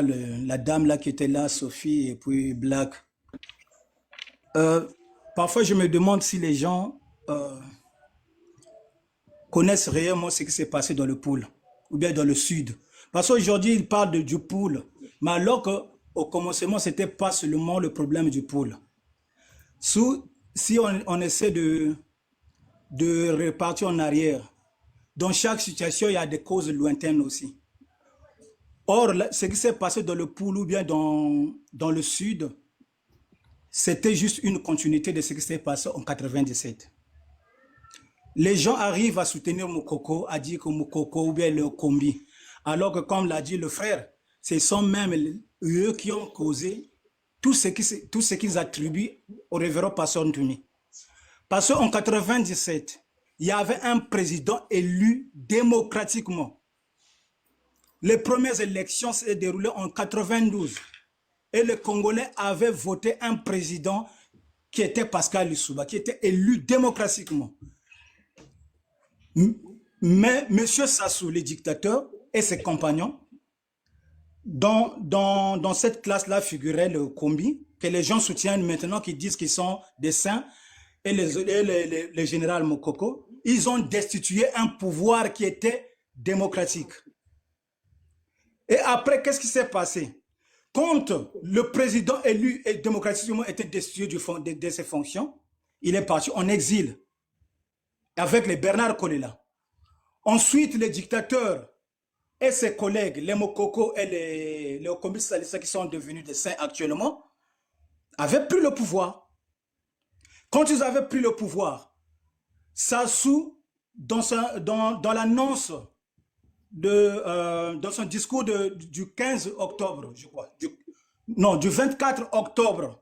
La dame là qui était là, Sophie, et puis Black. Euh, Parfois, je me demande si les gens connaissent réellement ce qui s'est passé dans le pôle, ou bien dans le sud. Parce qu'aujourd'hui, ils parlent du pôle, mais alors qu'au commencement, ce n'était pas seulement le problème du pôle. Si on essaie de repartir en arrière, dans chaque situation, il y a des causes lointaines aussi. Or, ce qui s'est passé dans le pôle ou bien dans le sud, c'était juste une continuité de ce qui s'est passé en 97. Les gens arrivent à soutenir Moukoko, à dire que Moukoko ou bien le combi. Alors que, comme l'a dit le frère, ce sont même eux qui ont causé tout ce qu'ils attribuent au révérend pasteur Ntumi. Parce qu'en 97, il y avait un président élu démocratiquement. Les premières élections s'est déroulées en 92. Et les Congolais avaient voté un président qui était Pascal Lissouba, qui était élu démocratiquement. Mais M. Sassou, le dictateur, et ses compagnons, dans cette classe-là figurait le combi, que les gens soutiennent maintenant, qui disent qu'ils sont des saints, et le général Mokoko, ils ont destitué un pouvoir qui était démocratique. Et après, qu'est-ce qui s'est passé? Quand le président élu et démocratiquement était destitué de ses fonctions, il est parti en exil avec les Bernard Kolela. Ensuite, les dictateurs et ses collègues, les Mokoko et les Okombi Salissa qui sont devenus des saints actuellement, avaient pris le pouvoir. Quand ils avaient pris le pouvoir, Sassou, dans l'annonce, dans son discours du 15 octobre, je crois, du 24 octobre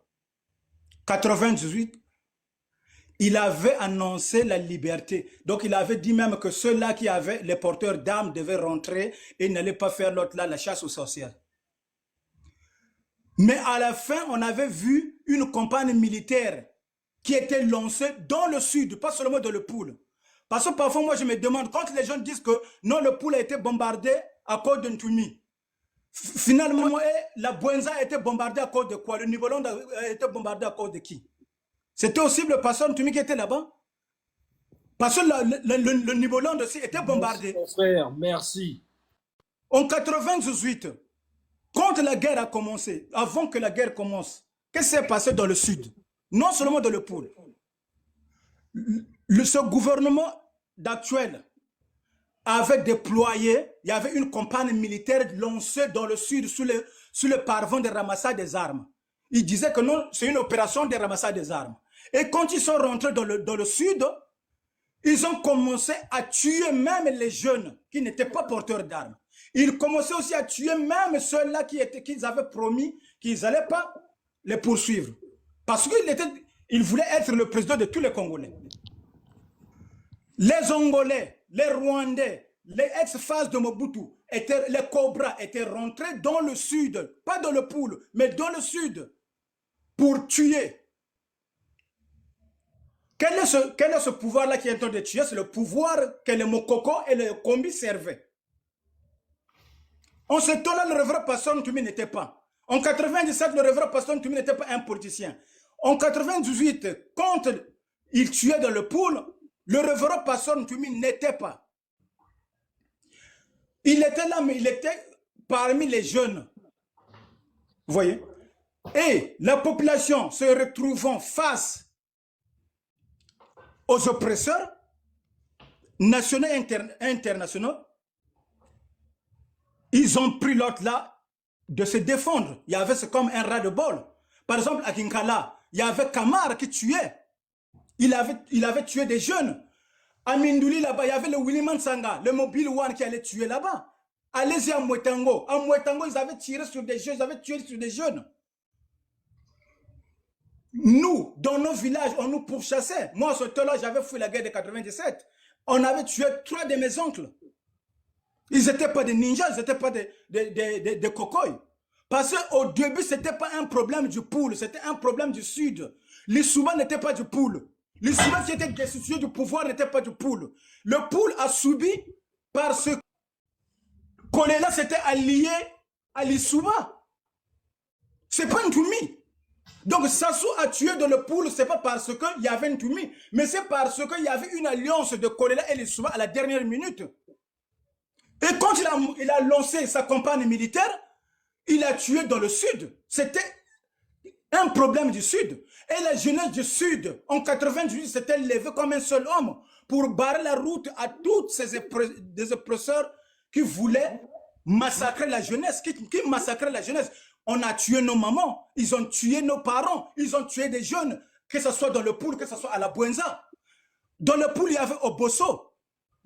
98, il avait annoncé la liberté. Donc il avait dit même que ceux-là qui avaient, les porteurs d'armes devaient rentrer et n'allaient pas faire l'autre là, la chasse aux sorcières. Mais à la fin, on avait vu une campagne militaire qui était lancée dans le sud, pas seulement dans le pôle. Parce que parfois, moi, je me demande, quand les gens disent que non, le pôle a été bombardé à cause de Ntumi, finalement, la Bouenza a été bombardée à cause de quoi? Le Nibolande a été bombardé à cause de qui? C'était aussi le pasteur Ntumi qui était là-bas? Parce que le Nibolande aussi était bombardé. Merci, mon frère, merci. En 98, quand la guerre a commencé, avant que la guerre commence, qu'est-ce qui s'est passé dans le sud? Non seulement dans le pôle. Ce gouvernement d'actuel avait déployé, il y avait une campagne militaire lancée dans le sud sous le parfum de ramassage des armes. Ils disaient que non, c'est une opération de ramassage des armes. Et quand ils sont rentrés dans le sud, ils ont commencé à tuer même les jeunes qui n'étaient pas porteurs d'armes. Ils commençaient aussi à tuer même ceux-là qu'ils avaient promis qu'ils n'allaient pas les poursuivre. Parce qu'il voulait être le président de tous les Congolais. Les Angolais, les Rwandais, les ex-phases de Mobutu, les Cobras étaient rentrés dans le sud, pas dans le pôle, mais dans le sud, pour tuer. Quel est ce pouvoir-là qui est en train de tuer? C'est le pouvoir que les Mokoko et les Kombi servaient. En ce temps-là, le révérend pasteur Ntumi n'était pas. En 97, le révérend pasteur Ntumi n'était pas un politicien. En 98, quand il tuait dans le pôle, le révérend pasteur Ntumi n'était pas. Il était là, mais il était parmi les jeunes. Vous voyez? Et la population se retrouvant face aux oppresseurs nationaux et internationaux, ils ont pris l'autre là de se défendre. Il y avait comme un ras-de-bol. Par exemple, à Kinkala, il y avait Kamar qui tuait. Il avait tué des jeunes. À Mindouli, là-bas, il y avait le Williman Sanga, le Mobile One qui allait tuer là-bas. Allez-y à Mouetango. À Mouetango, ils avaient tiré sur des jeunes, ils avaient tué sur des jeunes. Nous, dans nos villages, on nous pourchassait. Moi, à ce temps-là, j'avais fui la guerre de 97. On avait tué 3 de mes oncles. Ils n'étaient pas des ninjas, ils n'étaient pas des cocoys. Parce qu'au début, ce n'était pas un problème du pôle, c'était un problème du sud. Les Souba n'étaient pas du pôle. Les Souba qui étaient destitués du pouvoir n'étaient pas du pôle. Le pôle a subi parce que Kolela s'était allié Ali Souba. C'est pas Ntoumi. Donc Sassou a tué dans le pool, c'est pas parce qu'il y avait Ntoumi, mais c'est parce qu'il y avait une alliance de Kolela et Ali Souba à la dernière minute. Et quand il a lancé sa campagne militaire, il a tué dans le sud. C'était un problème du sud. Et la jeunesse du sud, en 98, s'était levée comme un seul homme pour barrer la route à tous ces oppresseurs qui voulaient massacrer la jeunesse, qui massacraient la jeunesse. On a tué nos mamans, ils ont tué nos parents, ils ont tué des jeunes, que ce soit dans le pool, que ce soit à la Buenza. Dans le pool, il y avait Obosso.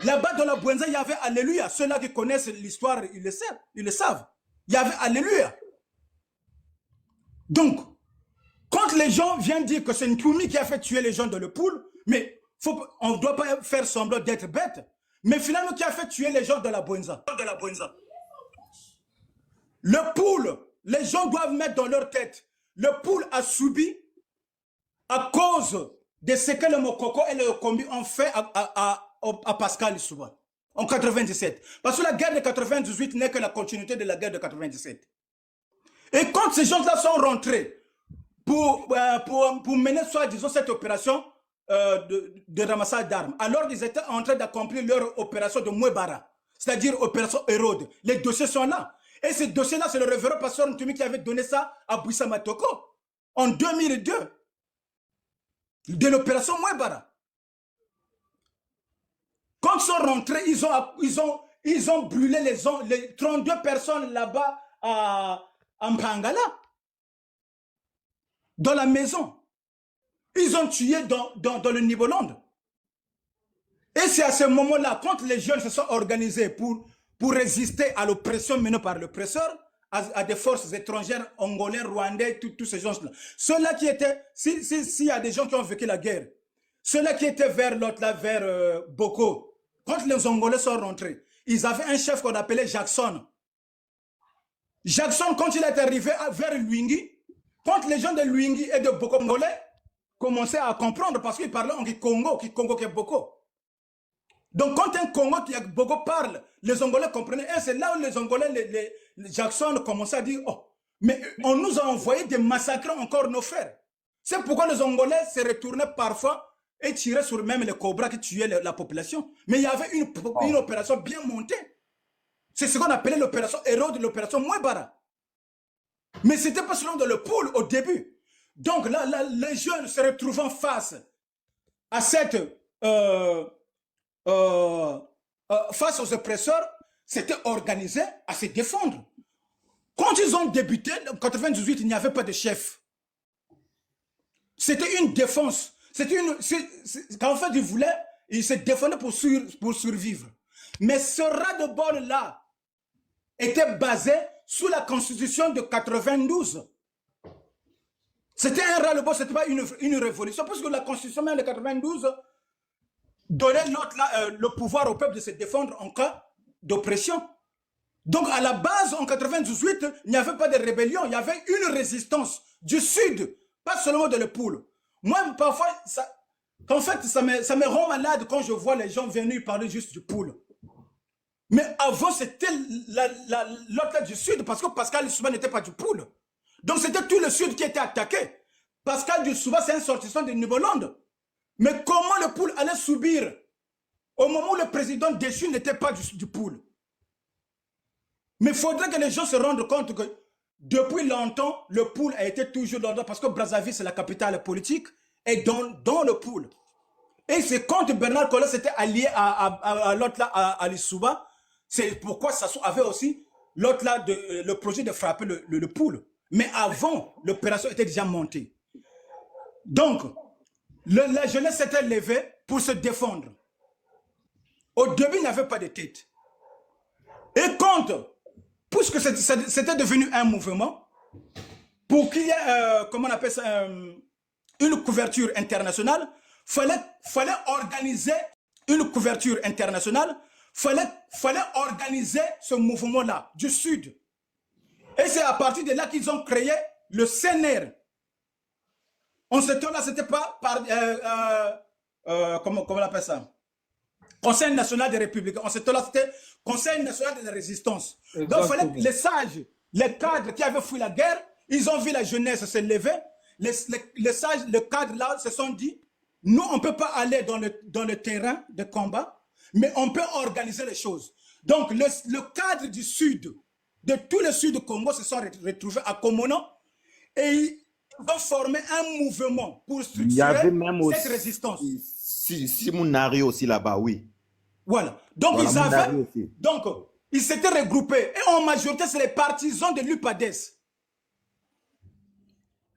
Là-bas, dans la Buenza, il y avait Alléluia. Ceux-là qui connaissent l'histoire, ils le savent. Il y avait Alléluia. Donc, quand les gens viennent dire que c'est Ntoumi qui a fait tuer les gens dans le pool, mais on ne doit pas faire semblant d'être bête, mais finalement, qui a fait tuer les gens de la Buenza. Le pool, les gens doivent mettre dans leur tête, le pool a subi à cause de ce que le Mokoko et le Kombi ont fait à Pascal Lissouba en 97. Parce que la guerre de 98 n'est que la continuité de la guerre de 97. Et quand ces gens-là sont rentrés pour mener, soi-disant, cette opération de ramassage d'armes, alors ils étaient en train d'accomplir leur opération de Mouebara, c'est-à-dire opération Hérode. Les dossiers sont là. Et ces dossiers-là, c'est le révérend pasteur Ntoumi qui avait donné ça à Bouissa Matoko en 2002, de l'opération Mouebara. Quand ils sont rentrés, ils ont brûlé les 32 personnes là-bas à Mpangala, dans la maison. Ils ont tué dans le Nibolande. Et c'est à ce moment-là, quand les jeunes se sont organisés pour résister à l'oppression menée par l'oppresseur, à des forces étrangères, angolais, rwandais, tous ces gens-là. Ceux-là qui étaient, s'il y a des gens qui ont vécu la guerre, ceux-là qui étaient vers l'autre, là, vers Boko, quand les Angolais sont rentrés, ils avaient un chef qu'on appelait Jackson. Jackson, quand il est arrivé vers Luingi, quand les gens de Luingi et de Boko Angolais commençaient à comprendre, parce qu'ils parlaient en Congo qui est Boko. Donc quand un Congo qui est Boko parle, les Angolais comprenaient, et c'est là où les Angolais, les Jackson commençaient à dire, oh, mais on nous a envoyé des massacrer encore nos frères. C'est pourquoi les Angolais se retournaient parfois et tiraient sur même les cobras qui tuaient la population. Mais il y avait une opération bien montée. C'est ce qu'on appelait l'opération Hérode, l'opération Mouebara. Mais ce n'était pas seulement dans le pool au début. Donc là, les jeunes se retrouvant face à cette... face aux oppresseurs, s'étaient organisés à se défendre. Quand ils ont débuté, en 98, il n'y avait pas de chef. C'était une défense. Qu'en fait, ils se défendaient pour survivre. Mais ce ras-de-bol-là était basé sous la constitution de 92. C'était un ras-le-bol, ce n'était pas une révolution, parce que la constitution même de 92 donnait le pouvoir au peuple de se défendre en cas d'oppression. Donc à la base, en 98, il n'y avait pas de rébellion, il y avait une résistance du Sud, pas seulement de le poule. Moi, parfois, en fait, ça me rend malade quand je vois les gens venir parler juste du poule. Mais avant, c'était l'autre du Sud, parce que Pascal Lissouba n'était pas du poule. Donc c'était tout le Sud qui était attaqué. Pascal Lissouba, c'est un sortissant de Nibolande. Mais comment le poule allait subir au moment où le président déchu n'était pas du poule? Mais il faudrait que les gens se rendent compte que depuis longtemps, le poule a été toujours dans l'ordre, parce que Brazzaville, c'est la capitale politique, et dans le poule. Et c'est quand Bernard Collin s'était allié à l'autre là, à Lissouba, c'est pourquoi Sassou avait aussi l'autre là, le projet de frapper le poule. Mais avant, l'opération était déjà montée. Donc, la jeunesse s'était levée pour se défendre. Au début, il n'y avait pas de tête. Et quand, puisque c'était devenu un mouvement, pour qu'il y ait, comment on appelle ça, une couverture internationale, fallait organiser une couverture internationale, fallait organiser ce mouvement-là, du Sud. Et c'est à partir de là qu'ils ont créé le CNR. En ce temps-là, c'était pas par... comment on appelle ça? Conseil national des républicains. En ce temps-là, c'était Conseil national de la résistance. Exactement. Donc, il fallait les sages Les cadres qui avaient fui la guerre, ils ont vu la jeunesse se lever. Les sages, le cadre là, se sont dit, nous, on ne peut pas aller dans le terrain de combat, mais on peut organiser les choses. Donc, le cadre du sud, de tout le sud du Congo, se sont retrouvés à Komono et ils ont formé un mouvement pour Il y avait structurer même cette aussi résistance. Simonari aussi là-bas, oui. Voilà. Donc, Voilà, ils avaient, Mounari aussi. donc, ils s'étaient regroupés. Et en majorité, c'est les partisans de l'UPADES.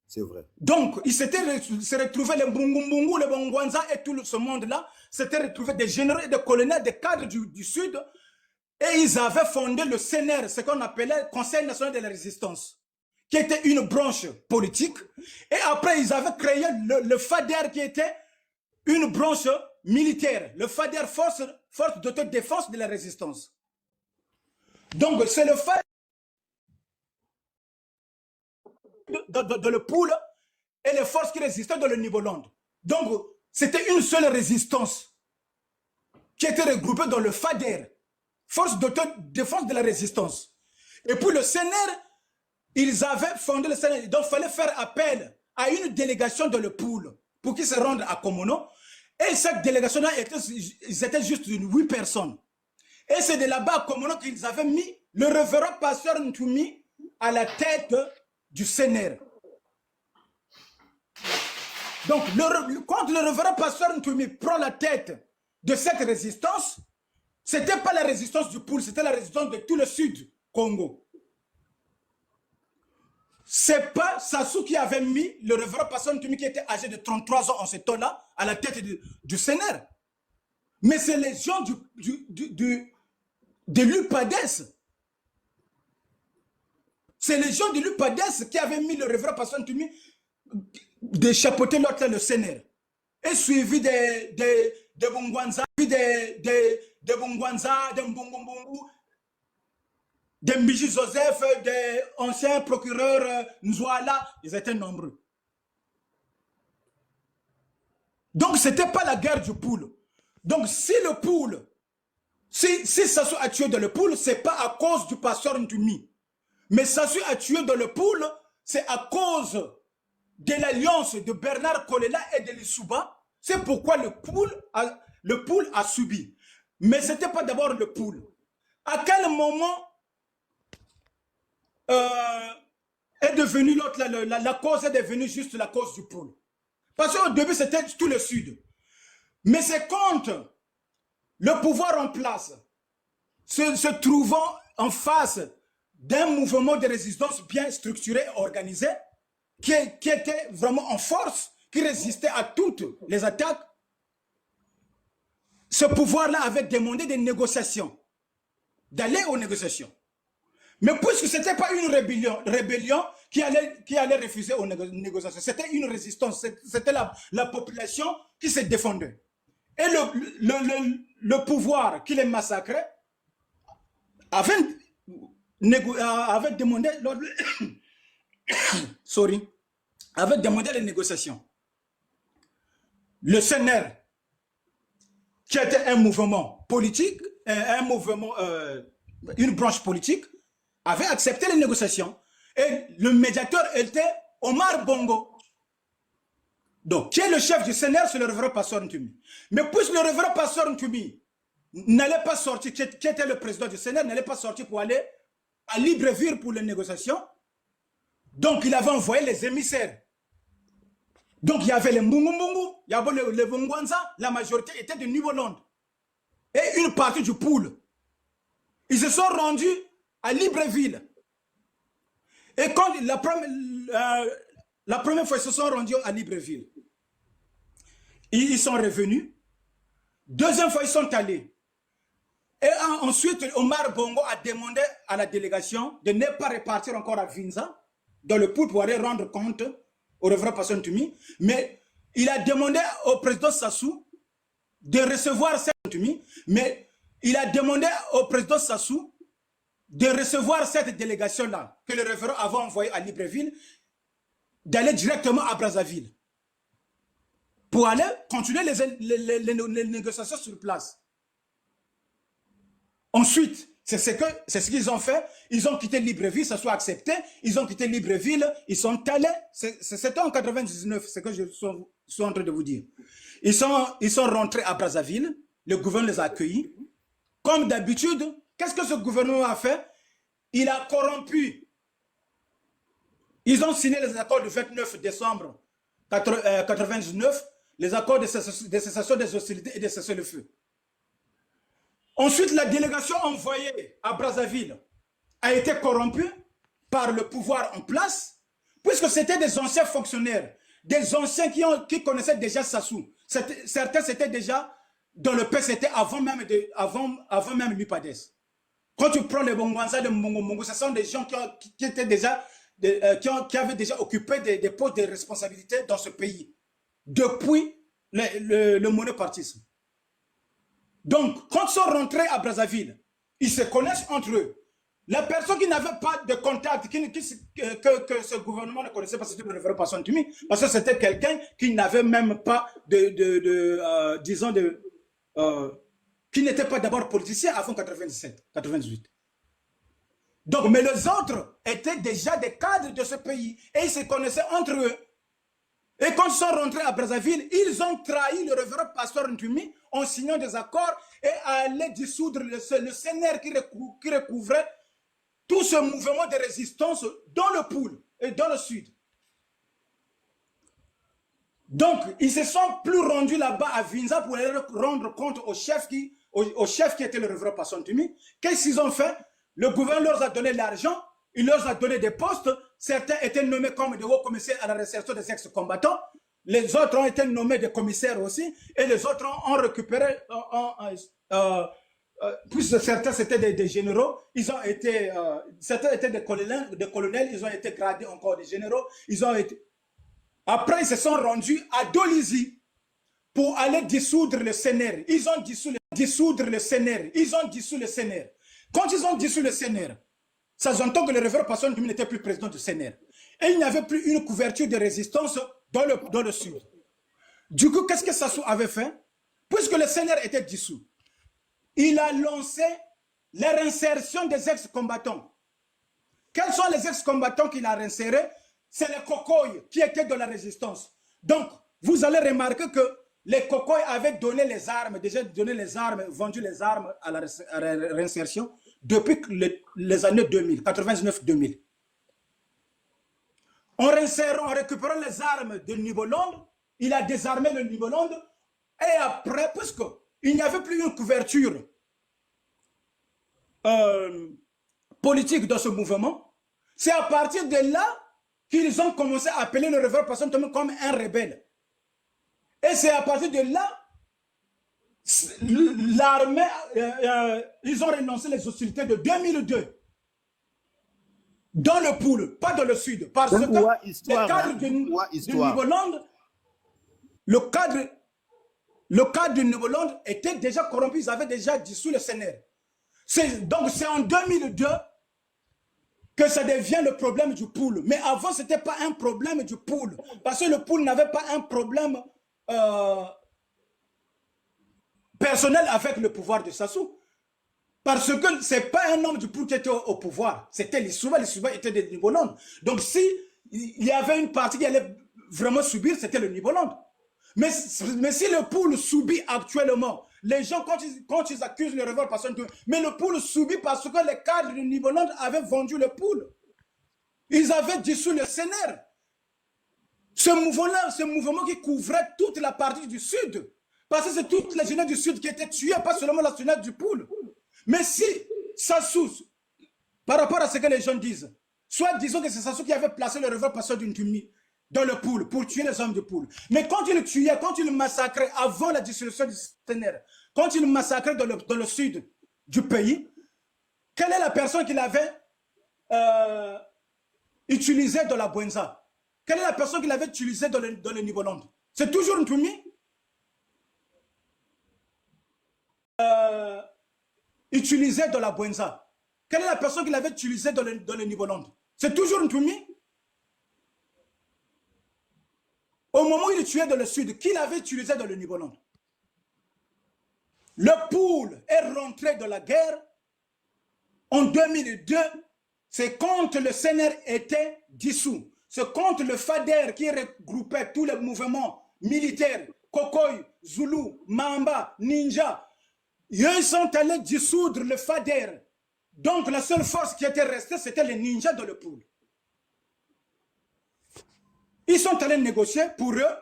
C'est vrai. Donc, ils s'étaient retrouvés, les Mbungu, les Bongwanza et tout ce monde-là, s'étaient retrouvés des généraux et des colonels, des cadres du Sud, et ils avaient fondé le CNR, ce qu'on appelait Conseil national de la résistance, qui était une branche politique. Et après, ils avaient créé le FADER, qui était une branche militaire, le FADER, force d'autodéfense de la résistance. Donc, c'est le FADER dans le pool et les forces qui résistaient dans le Niveau-Land. Donc, c'était une seule résistance qui était regroupée dans le FADER, force d'autodéfense de la résistance. Et puis le CNR, ils avaient fondé le CNR, donc il fallait faire appel à une délégation dans le pool pour qu'ils se rendent à Komono. Et cette délégation-là, ils étaient juste 8 personnes. Et c'est de là-bas à Komono qu'ils avaient mis le révérend pasteur Ntoumi à la tête du CNR. Donc, quand le révérend pasteur Ntoumi prend la tête de cette résistance, ce n'était pas la résistance du Poul, c'était la résistance de tout le sud Congo. C'est pas Sassou qui avait mis le révérend pasteur Ntoumi, qui était âgé de 33 ans en ce temps-là, à la tête du CNR. Mais c'est les gens de l'UPADES. C'est les gens de l'UPADES qui avaient mis le révérend pasteur Ntoumi de chapeauter l'autre, le CNR. Et suivi des Bongwanza, des Bongwanza, des Mbongombongu, des Mbiji Joseph, des anciens procureurs Nzouala, ils étaient nombreux. Donc, ce n'était pas la guerre du Poul. Donc, si le Poul, si Sassou a tué dans le Poul, ce n'est pas à cause du pasteur Ntoumi. Mais Sassou a tué dans le Poul, c'est à cause de l'alliance de Bernard Kolela et de Lissouba. C'est pourquoi le Poul a subi. Mais ce n'était pas d'abord le Poul. À quel moment est devenue l'autre, la cause est devenue juste la cause du Poul? Parce qu'au début, c'était tout le Sud. Mais c'est quand le pouvoir en place, se trouvant en face d'un mouvement de résistance bien structuré et organisé, qui était vraiment en force, qui résistait à toutes les attaques, ce pouvoir-là avait demandé des négociations, d'aller aux négociations. Mais puisque ce n'était pas une rébellion qui allait refuser aux négociations, c'était une résistance, c'était la population qui se défendait. Et le pouvoir qui les massacrait avait demandé avait demandé les négociations. Le CNR, qui était un mouvement politique, une branche politique, avait accepté les négociations. Et le médiateur était Omar Bongo. Donc, qui est le chef du CNR, c'est le révérend pasteur Ntoumi. Mais puisque le révérend pasteur Ntoumi n'allait pas sortir, qui était le président du CNR, n'allait pas sortir pour aller à Libreville pour les négociations, donc il avait envoyé les émissaires. Donc il y avait les Mbungu, il y avait les Bongwanza, la majorité était de Niveau-Land. Et une partie du Poul. Ils se sont rendus à Libreville. Et quand la première fois ils se sont rendus à Libreville, ils sont revenus. Deuxième fois, ils sont allés. Et ensuite, Omar Bongo a demandé à la délégation de ne pas repartir encore à Vinza, dans le Poul, pour aller rendre compte au révérend pasteur Ntoumi. Mais il a demandé au président Sassou de recevoir cette Ntoumi. Mais il a demandé au président Sassou de recevoir cette délégation-là, que le révérend avait envoyée à Libreville, d'aller directement à Brazzaville, pour aller continuer les négociations sur place. Ensuite, C'est ce qu'ils ont fait. Ils ont quitté Libreville, ça soit accepté. Ils ont quitté Libreville, ils sont allés. C'était en 99, c'est ce que je suis en train de vous dire. Ils sont rentrés à Brazzaville. Le gouvernement les a accueillis. Comme d'habitude, qu'est-ce que ce gouvernement a fait? Il a corrompu. Ils ont signé les accords du 29 décembre 1999, les accords de cessation des hostilités et de cessez-le-feu. Ensuite, la délégation envoyée à Brazzaville a été corrompue par le pouvoir en place, puisque c'était des anciens fonctionnaires, des anciens qui connaissaient déjà Sassou. Certains c'était déjà dans le PCT avant même l'UPADES. Quand tu prends les Bongwanza de Mongo, ce sont des gens qui étaient déjà, qui avaient déjà occupé des postes de responsabilité dans ce pays, depuis le monopartisme. Donc, quand ils sont rentrés à Brazzaville, ils se connaissent entre eux. La personne qui n'avait pas de contact, que ce gouvernement ne connaissait pas, c'était le révérend Passon Tumi, parce que c'était quelqu'un qui n'avait même pas qui n'était pas d'abord politicien avant 97, 98. Donc, mais les autres étaient déjà des cadres de ce pays et ils se connaissaient entre eux. Et quand ils sont rentrés à Brazzaville, ils ont trahi le révérend pasteur Ntumi en signant des accords et allaient dissoudre le CNR qui recouvrait tout ce mouvement de résistance dans le Poul et dans le sud. Donc, ils se sont plus rendus là-bas à Vinza pour aller rendre compte au chef qui était le révérend pasteur Ntumi. Qu'est-ce qu'ils ont fait? Le gouvernement leur a donné l'argent, il leur a donné des postes. Certains étaient nommés comme des hauts commissaires à la réinsertion des ex-combattants. Les autres ont été nommés des commissaires aussi. Et les autres ont récupéré, plus certains c'était des généraux. Certains étaient des colonels, ils ont été gradés encore des généraux. Après, ils se sont rendus à Dolisie pour aller dissoudre le CNR. Ils ont dissoudre le CNR. Ils ont dissous le CNR. Quand ils ont dissous le CNR, ça s'entend que le révérend pasteur Ntumi n'était plus président du CNR. Et il n'y avait plus une couverture de résistance dans le sud. Du coup, qu'est-ce que Sassou avait fait? Puisque le CNR était dissous, il a lancé la réinsertion des ex-combattants. Quels sont les ex-combattants qu'il a réinsérés? C'est les Kokoy qui étaient de la résistance. Donc, vous allez remarquer que les Kokoy avaient donné les armes, vendu les armes à la réinsertion depuis les années 2000, 99-2000. En récupérant les armes de Nibolande, il a désarmé le Nibolande et après, puisqu'il n'y avait plus une couverture politique dans ce mouvement, c'est à partir de là qu'ils ont commencé à appeler le révérend pasteur Ntumi comme un rebelle. Et c'est à partir de là, l'armée, ils ont renoncé les hostilités de 2002 dans le Poul, pas dans le sud. Parce que le cadre de Nibolande, le cadre de Nibolande était déjà corrompu, ils avaient déjà dissous le CNR. Donc c'est en 2002 que ça devient le problème du Poul. Mais avant, ce n'était pas un problème du Poul. Parce que le Poul n'avait pas un problème personnel avec le pouvoir de Sassou. Parce que ce n'est pas un homme du Poul qui était au pouvoir. C'était Lissouba. Lissouba était de Nibolande. Donc si il y avait une partie qui allait vraiment subir, c'était le Nibolande. Mais si le Poul subit actuellement, les gens, quand ils accusent le révérend pasteur Ntumi, mais le Poul subit parce que les cadres de Nibolande avaient vendu le Poul. Ils avaient dissous le CNR. Ce mouvement qui couvrait toute la partie du sud. Parce que c'est toute la jeunesse du sud qui était tuée, pas seulement la jeunesse du Poul. Mais si Sassou, par rapport à ce que les gens disent, soit disons que c'est Sassou qui avait placé le révérend pasteur Ntumi dans le Poul pour tuer les hommes du Poul. Mais quand il le tuait, quand il le massacrait avant la dissolution du CNR, quand il le massacrait dans le sud du pays, quelle est la personne qu'il avait utilisée dans la Bouenza? Quelle est la personne qu'il avait utilisée dans le Nibolande? C'est toujours Ntumi. Utilisée dans la Bouenza. Quelle est la personne qu'il avait utilisée dans le Nibolande? C'est toujours Ntumi. Au moment où il tuait dans le sud, qui l'avait utilisé dans le Nibolande? Le Poul est rentré dans la guerre en 2002, c'est quand le CNR était dissous. C'est quand le FADER qui regroupait tous les mouvements militaires, Kokoy, Zulu, Mamba, Ninja, ils sont allés dissoudre le FADER. Donc la seule force qui était restée, c'était les ninjas dans le pool. Ils sont allés négocier pour eux.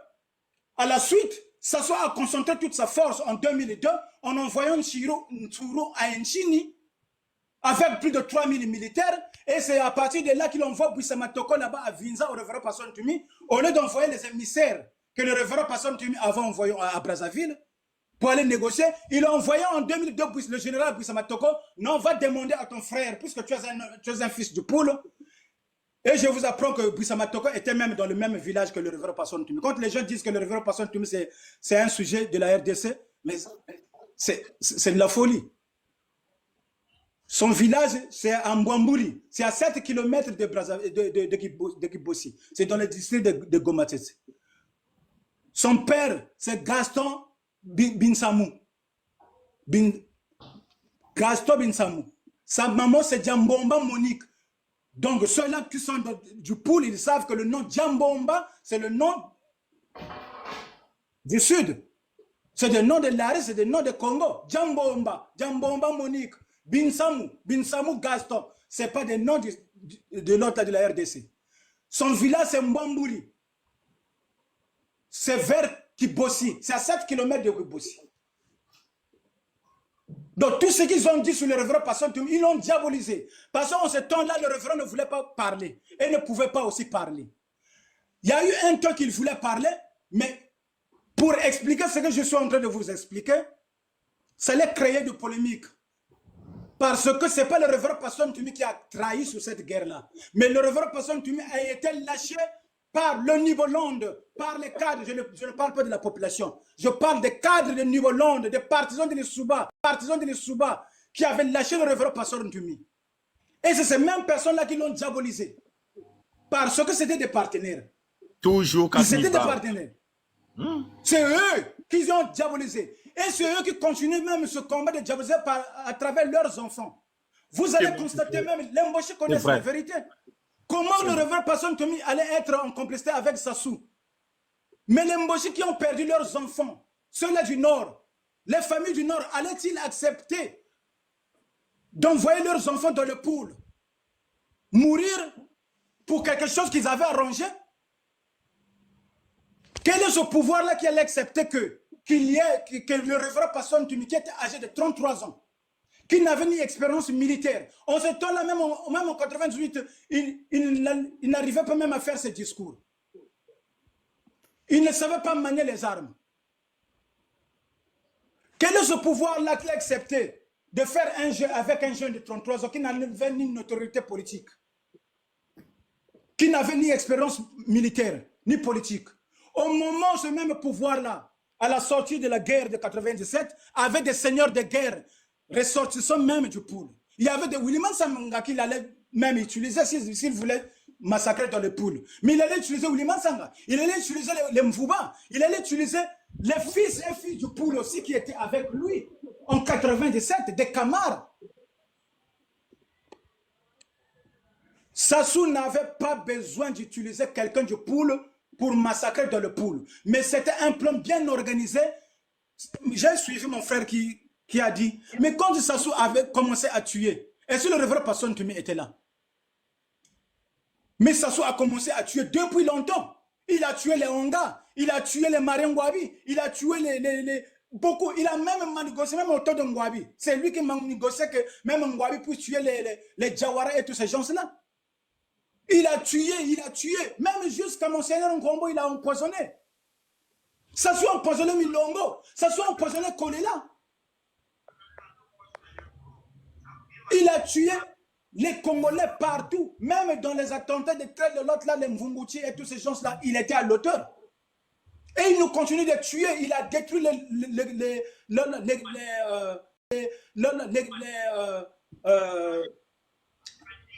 À la suite, Sassou a concentré toute sa force en 2002 en envoyant Ntsuru à Nchini avec plus de 3000 militaires. Et c'est à partir de là qu'il envoie Buissamatoko là-bas à Vinza au révérend Passon Tumi, au lieu d'envoyer les émissaires que le révérend Passon Tumi avait envoyés à Brazzaville pour aller négocier. Il a envoyé en 2002 le général Buissamatoko, non, va demander à ton frère, puisque tu es un fils du poule. Et je vous apprends que Buissamatoko était même dans le même village que le révérend Passon Tumi. Quand les gens disent que le révérend Passon Tumi c'est un sujet de la RDC, mais c'est de la folie. Son village, c'est à Mbouambouli. C'est à 7 km de Kibossi. C'est dans le district de Gomatese. Son père, c'est Gaston Binsamou. Gaston Binsamou. Sa maman, c'est Djambomba Monique. Donc, ceux-là qui sont du pool, ils savent que le nom Djambomba, c'est le nom du Sud. C'est le nom de l'Arrêt, c'est le nom de Congo. Djambomba, Djambomba Monique. Binsamou Gaston, ce n'est pas des noms de l'autre de la RDC. Son village, c'est Mbambouli. C'est vers Kibossi. C'est à 7 km de Kibossi. Donc, tout ce qu'ils ont dit sur le révérend Passon Tumi, ils l'ont diabolisé. Parce qu'en ce temps-là, le révérend ne voulait pas parler. Et ne pouvait pas aussi parler. Il y a eu un temps qu'il voulait parler, mais pour expliquer ce que je suis en train de vous expliquer, ça allait créer de polémiques. Parce que ce n'est pas le révérend Passon Tumi qui a trahi sur cette guerre-là. Mais le révérend Passon Tumi a été lâché par le Niveau-Londe, par les cadres. Je ne parle pas de la population. Je parle des cadres de Niveau-Londe, des partisans de l'Issouba, qui avaient lâché le révérend Passon Tumi. Et c'est ces mêmes personnes-là qui l'ont diabolisé. Parce que c'était des partenaires. Toujours quand c'était des partenaires. C'est eux qui ont diabolisé. Et c'est eux qui continuent même ce combat de diaboliser à travers leurs enfants. Vous allez constater même, les Mboshi connaissent la vérité. Comment le révérend Passon Tumi allait être en complicité avec Sassou? Mais les Mboshi qui ont perdu leurs enfants, ceux-là du Nord, les familles du Nord, allaient-ils accepter d'envoyer leurs enfants dans le pool? Mourir pour quelque chose qu'ils avaient arrangé? Quel est ce pouvoir-là qui allait accepter que le révérend Passon Tumi, qui était âgé de 33 ans, qui n'avait ni expérience militaire, en ce temps-là, même en 98, il n'arrivait pas même à faire ses discours. Il ne savait pas manier les armes. Quel est ce pouvoir-là qu'il a accepté de faire un jeu avec un jeune de 33 ans qui n'avait ni une autorité politique, qui n'avait ni expérience militaire, ni politique? Au moment où ce même pouvoir-là, à la sortie de la guerre de 97, avait des seigneurs de guerre ressortissants même du pool. Il y avait des Williman Sanga qu'il allait même utiliser s'il voulait massacrer dans le pool. Mais il allait utiliser Williman Sanga, il allait utiliser les Mvouba, il allait utiliser les fils et filles du pool aussi qui étaient avec lui en 97, des Camars. Sassou n'avait pas besoin d'utiliser quelqu'un du pool pour massacrer dans le pool. Mais c'était un plan bien organisé. J'ai suivi mon frère qui a dit, mais quand Sassou avait commencé à tuer, est-ce que le révérend Passon Tumi était là? Mais Sassou a commencé à tuer depuis longtemps. Il a tué les Onga, il a tué les Marengwabi, il a tué beaucoup. Il a même négocié, même autour de Ngwabi. C'est lui qui m'a négocié que même Ngwabi puisse tuer les Jawara et tous ces gens-là. Il a tué, même jusqu'à Monseigneur Ngombo, il a empoisonné. Sassou a empoisonné Milongo, Sassou a empoisonné Kolela. Il a tué les Congolais partout, même dans les attentats de traite de l'autre là, les Mvunguti et tous ces gens-là, il était à l'auteur. Et il nous continue de tuer, il a détruit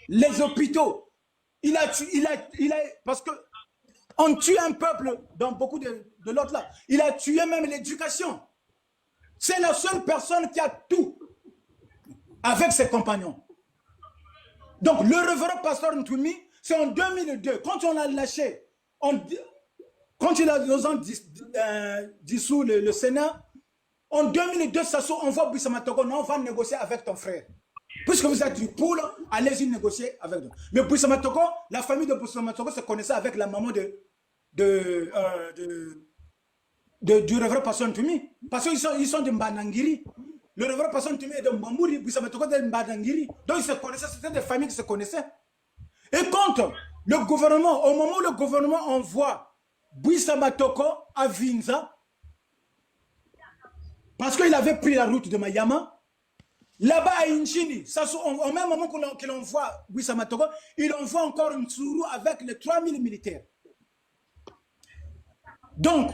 les hôpitaux. Parce que on tue un peuple dans beaucoup de l'autre là. Il a tué même l'éducation. C'est la seule personne qui a tout avec ses compagnons. Donc, le révérend pasteur Ntoumi, c'est en 2002, quand on l'a lâché, quand il a dissous le Sénat, en 2002, on voit Bouissama Toko, non, on va négocier avec ton frère. Puisque vous êtes du poule, allez-y négocier avec nous. Mais Bouissama Toko, la famille de Bouissama Toko se connaissait avec la maman du révérend pasteur Ntoumi. Parce qu'ils sont de Mbanangiri. Le révérend pasteur Ntoumi est de Mbambouri, Bouissama Toko est de Mbanangiri. Donc ils se connaissaient, c'était des familles qui se connaissaient. Et quand le gouvernement, au moment où le gouvernement envoie Bouissama Toko à Vinza, parce qu'il avait pris la route de Mayama, là-bas à Inchini, au même moment qu'il envoie Bouissama Toko, il envoie encore une Tsuru avec les 3000 militaires. Donc,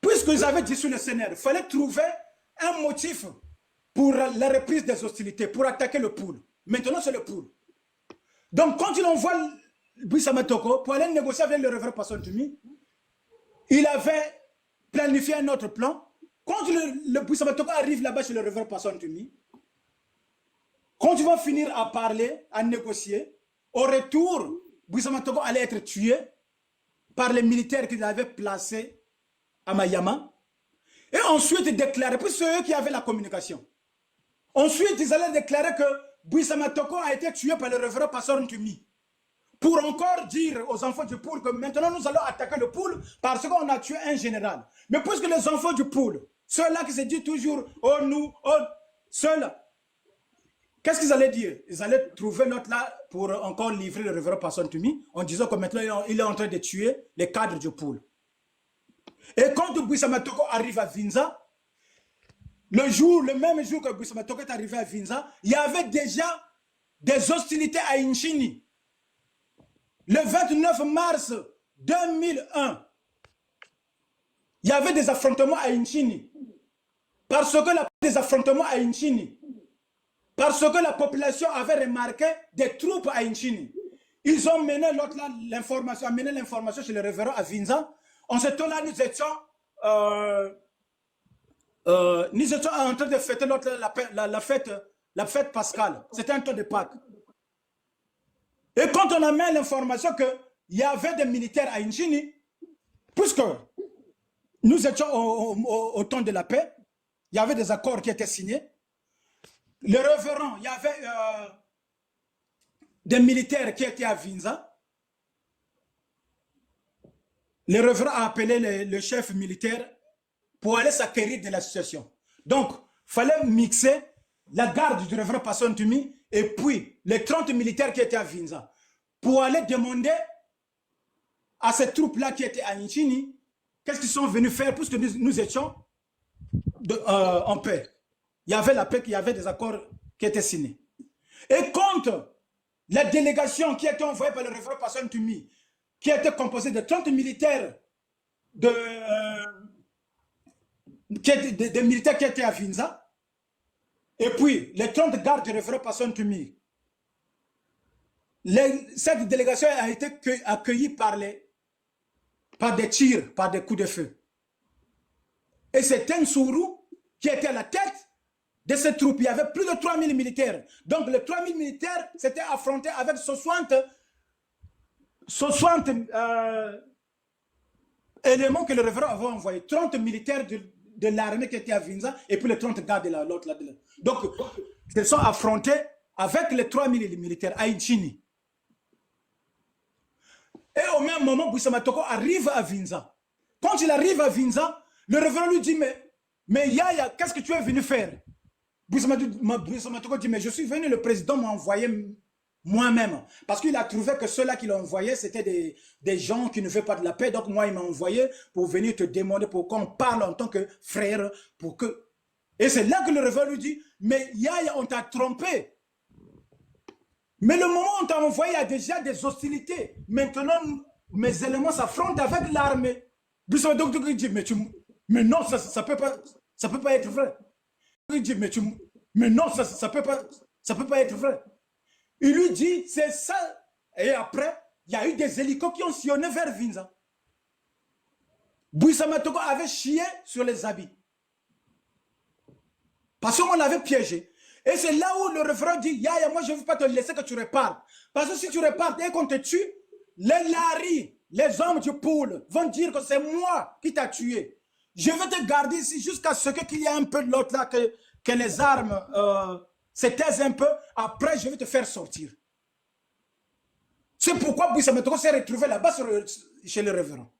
puisqu'ils avaient dissous le Sénat, il fallait trouver un motif pour la reprise des hostilités, pour attaquer le pool. Maintenant, c'est le pool. Donc, quand il envoie Bouissama Toko pour aller négocier avec le révérend pasteur Ntoumi, il avait planifié un autre plan. Quand le Bouissama Toko arrive là-bas chez le révérend pasteur Ntoumi, quand ils vont finir à parler, à négocier, au retour, Bouissama Toko allait être tué par les militaires qu'il avait placés à Mayama. Et ensuite déclarer, puis c'est eux qui avaient la communication. Ensuite, ils allaient déclarer que Bouissama Toko a été tué par le révérend pasteur Ntoumi. Pour encore dire aux enfants du pool que maintenant nous allons attaquer le pool parce qu'on a tué un général. Mais puisque les enfants du pool, ceux-là qui se disent toujours « oh nous, oh », ceux-là, qu'est-ce qu'ils allaient dire? Ils allaient trouver l'autre là pour encore livrer le révérend pasteur Ntoumi en disant que maintenant il est en train de tuer les cadres du pool. Et quand Bouissama Toko arrive à Vinza, le même jour que Bouissama Toko est arrivé à Vinza, il y avait déjà des hostilités à Inchini. Le 29 mars 2001, il y avait des affrontements à Inchini. Parce que la population avait remarqué des troupes à Inchini. Ils ont mené l'information chez le révérend à Vinza. En ce temps-là, nous étions en train de fêter la fête pascale. C'était un temps de Pâques. Et quand on a mis l'information qu'il y avait des militaires à Inchini, puisque nous étions au temps de la paix, il y avait des accords qui étaient signés. Le révérend, il y avait des militaires qui étaient à Vinza. Le révérend a appelé le chef militaire pour aller s'acquérir de la situation. Donc, il fallait mixer la garde du révérend pasteur Ntoumi et puis les 30 militaires qui étaient à Vinza pour aller demander à ces troupes-là qui étaient à Inchini qu'est-ce qu'ils sont venus faire puisque nous étions en paix. Il y avait la paix, il y avait des accords qui étaient signés. Et quand la délégation qui était envoyée par le révérend pasteur Ntoumi, qui était composée de 30 militaires des militaires qui étaient à Vinza, et puis les 30 gardes du révérend pasteur Ntoumi, cette délégation a été accueillie par des tirs, par des coups de feu. Et c'est Ntsuru qui était à la tête de ces troupes. Il y avait plus de 3000 militaires. Donc les 3000 militaires s'étaient affrontés avec 60 éléments que le révérend avait envoyés. 30 militaires de l'armée qui étaient à Vinza et puis les 30 gardes de l'autre. Donc, ils sont affrontés avec les 3000 militaires à Inchini. Et au même moment, Bouissama Toko arrive à Vinza. Quand il arrive à Vinza, le révérend lui dit, mais Yaya, qu'est-ce que tu es venu faire? Bouissama Toko dit, mais je suis venu, le président m'a envoyé moi-même. Parce qu'il a trouvé que ceux-là qui l'ont envoyé, c'était des gens qui ne veulent pas de la paix. Donc moi, il m'a envoyé pour venir te demander pour qu'on parle en tant que frère. Et c'est là que le révérend lui dit, mais Yaya, on t'a trompé. Mais le moment où on t'a envoyé, il y a déjà des hostilités. Maintenant, mes éléments s'affrontent avec l'armée. Bouissama Toko dit, mais non, ça peut pas être vrai. Il dit, mais non, ça peut pas être vrai. Il lui dit, c'est ça. Et après, il y a eu des hélicos qui ont sillonné vers Vinza. Bouissama Toko avait chié sur les habits. Parce qu'on l'avait piégé. Et c'est là où le révérend dit, Yaya, moi je ne veux pas te laisser que tu repartes. Parce que si tu repartes et qu'on te tue, les laris, les hommes du poule vont dire que c'est moi qui t'ai tué. Je vais te garder ici jusqu'à ce qu'il y ait un peu de l'autre là, que les armes se taisent un peu. Après, je vais te faire sortir. C'est pourquoi Bouissa Metoko s'est retrouvé là-bas chez le révérend.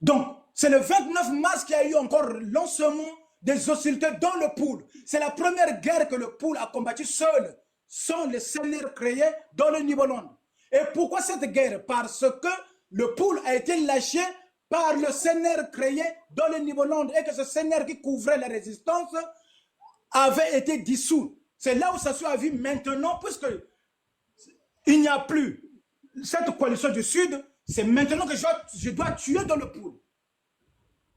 Donc, c'est le 29 mars qu'il y a eu encore lancement des hostilités dans le pool. C'est la première guerre que le pool a combattu seul, sans les seigneurs créés dans le Nibolon. Et pourquoi cette guerre? Parce que le pool a été lâché par le seigneur créé dans le Nibolon et que ce seigneur qui couvrait la résistance avait été dissous. C'est là où ça soit vu maintenant, puisque il n'y a plus cette coalition du Sud, c'est maintenant que je dois tuer dans le pool.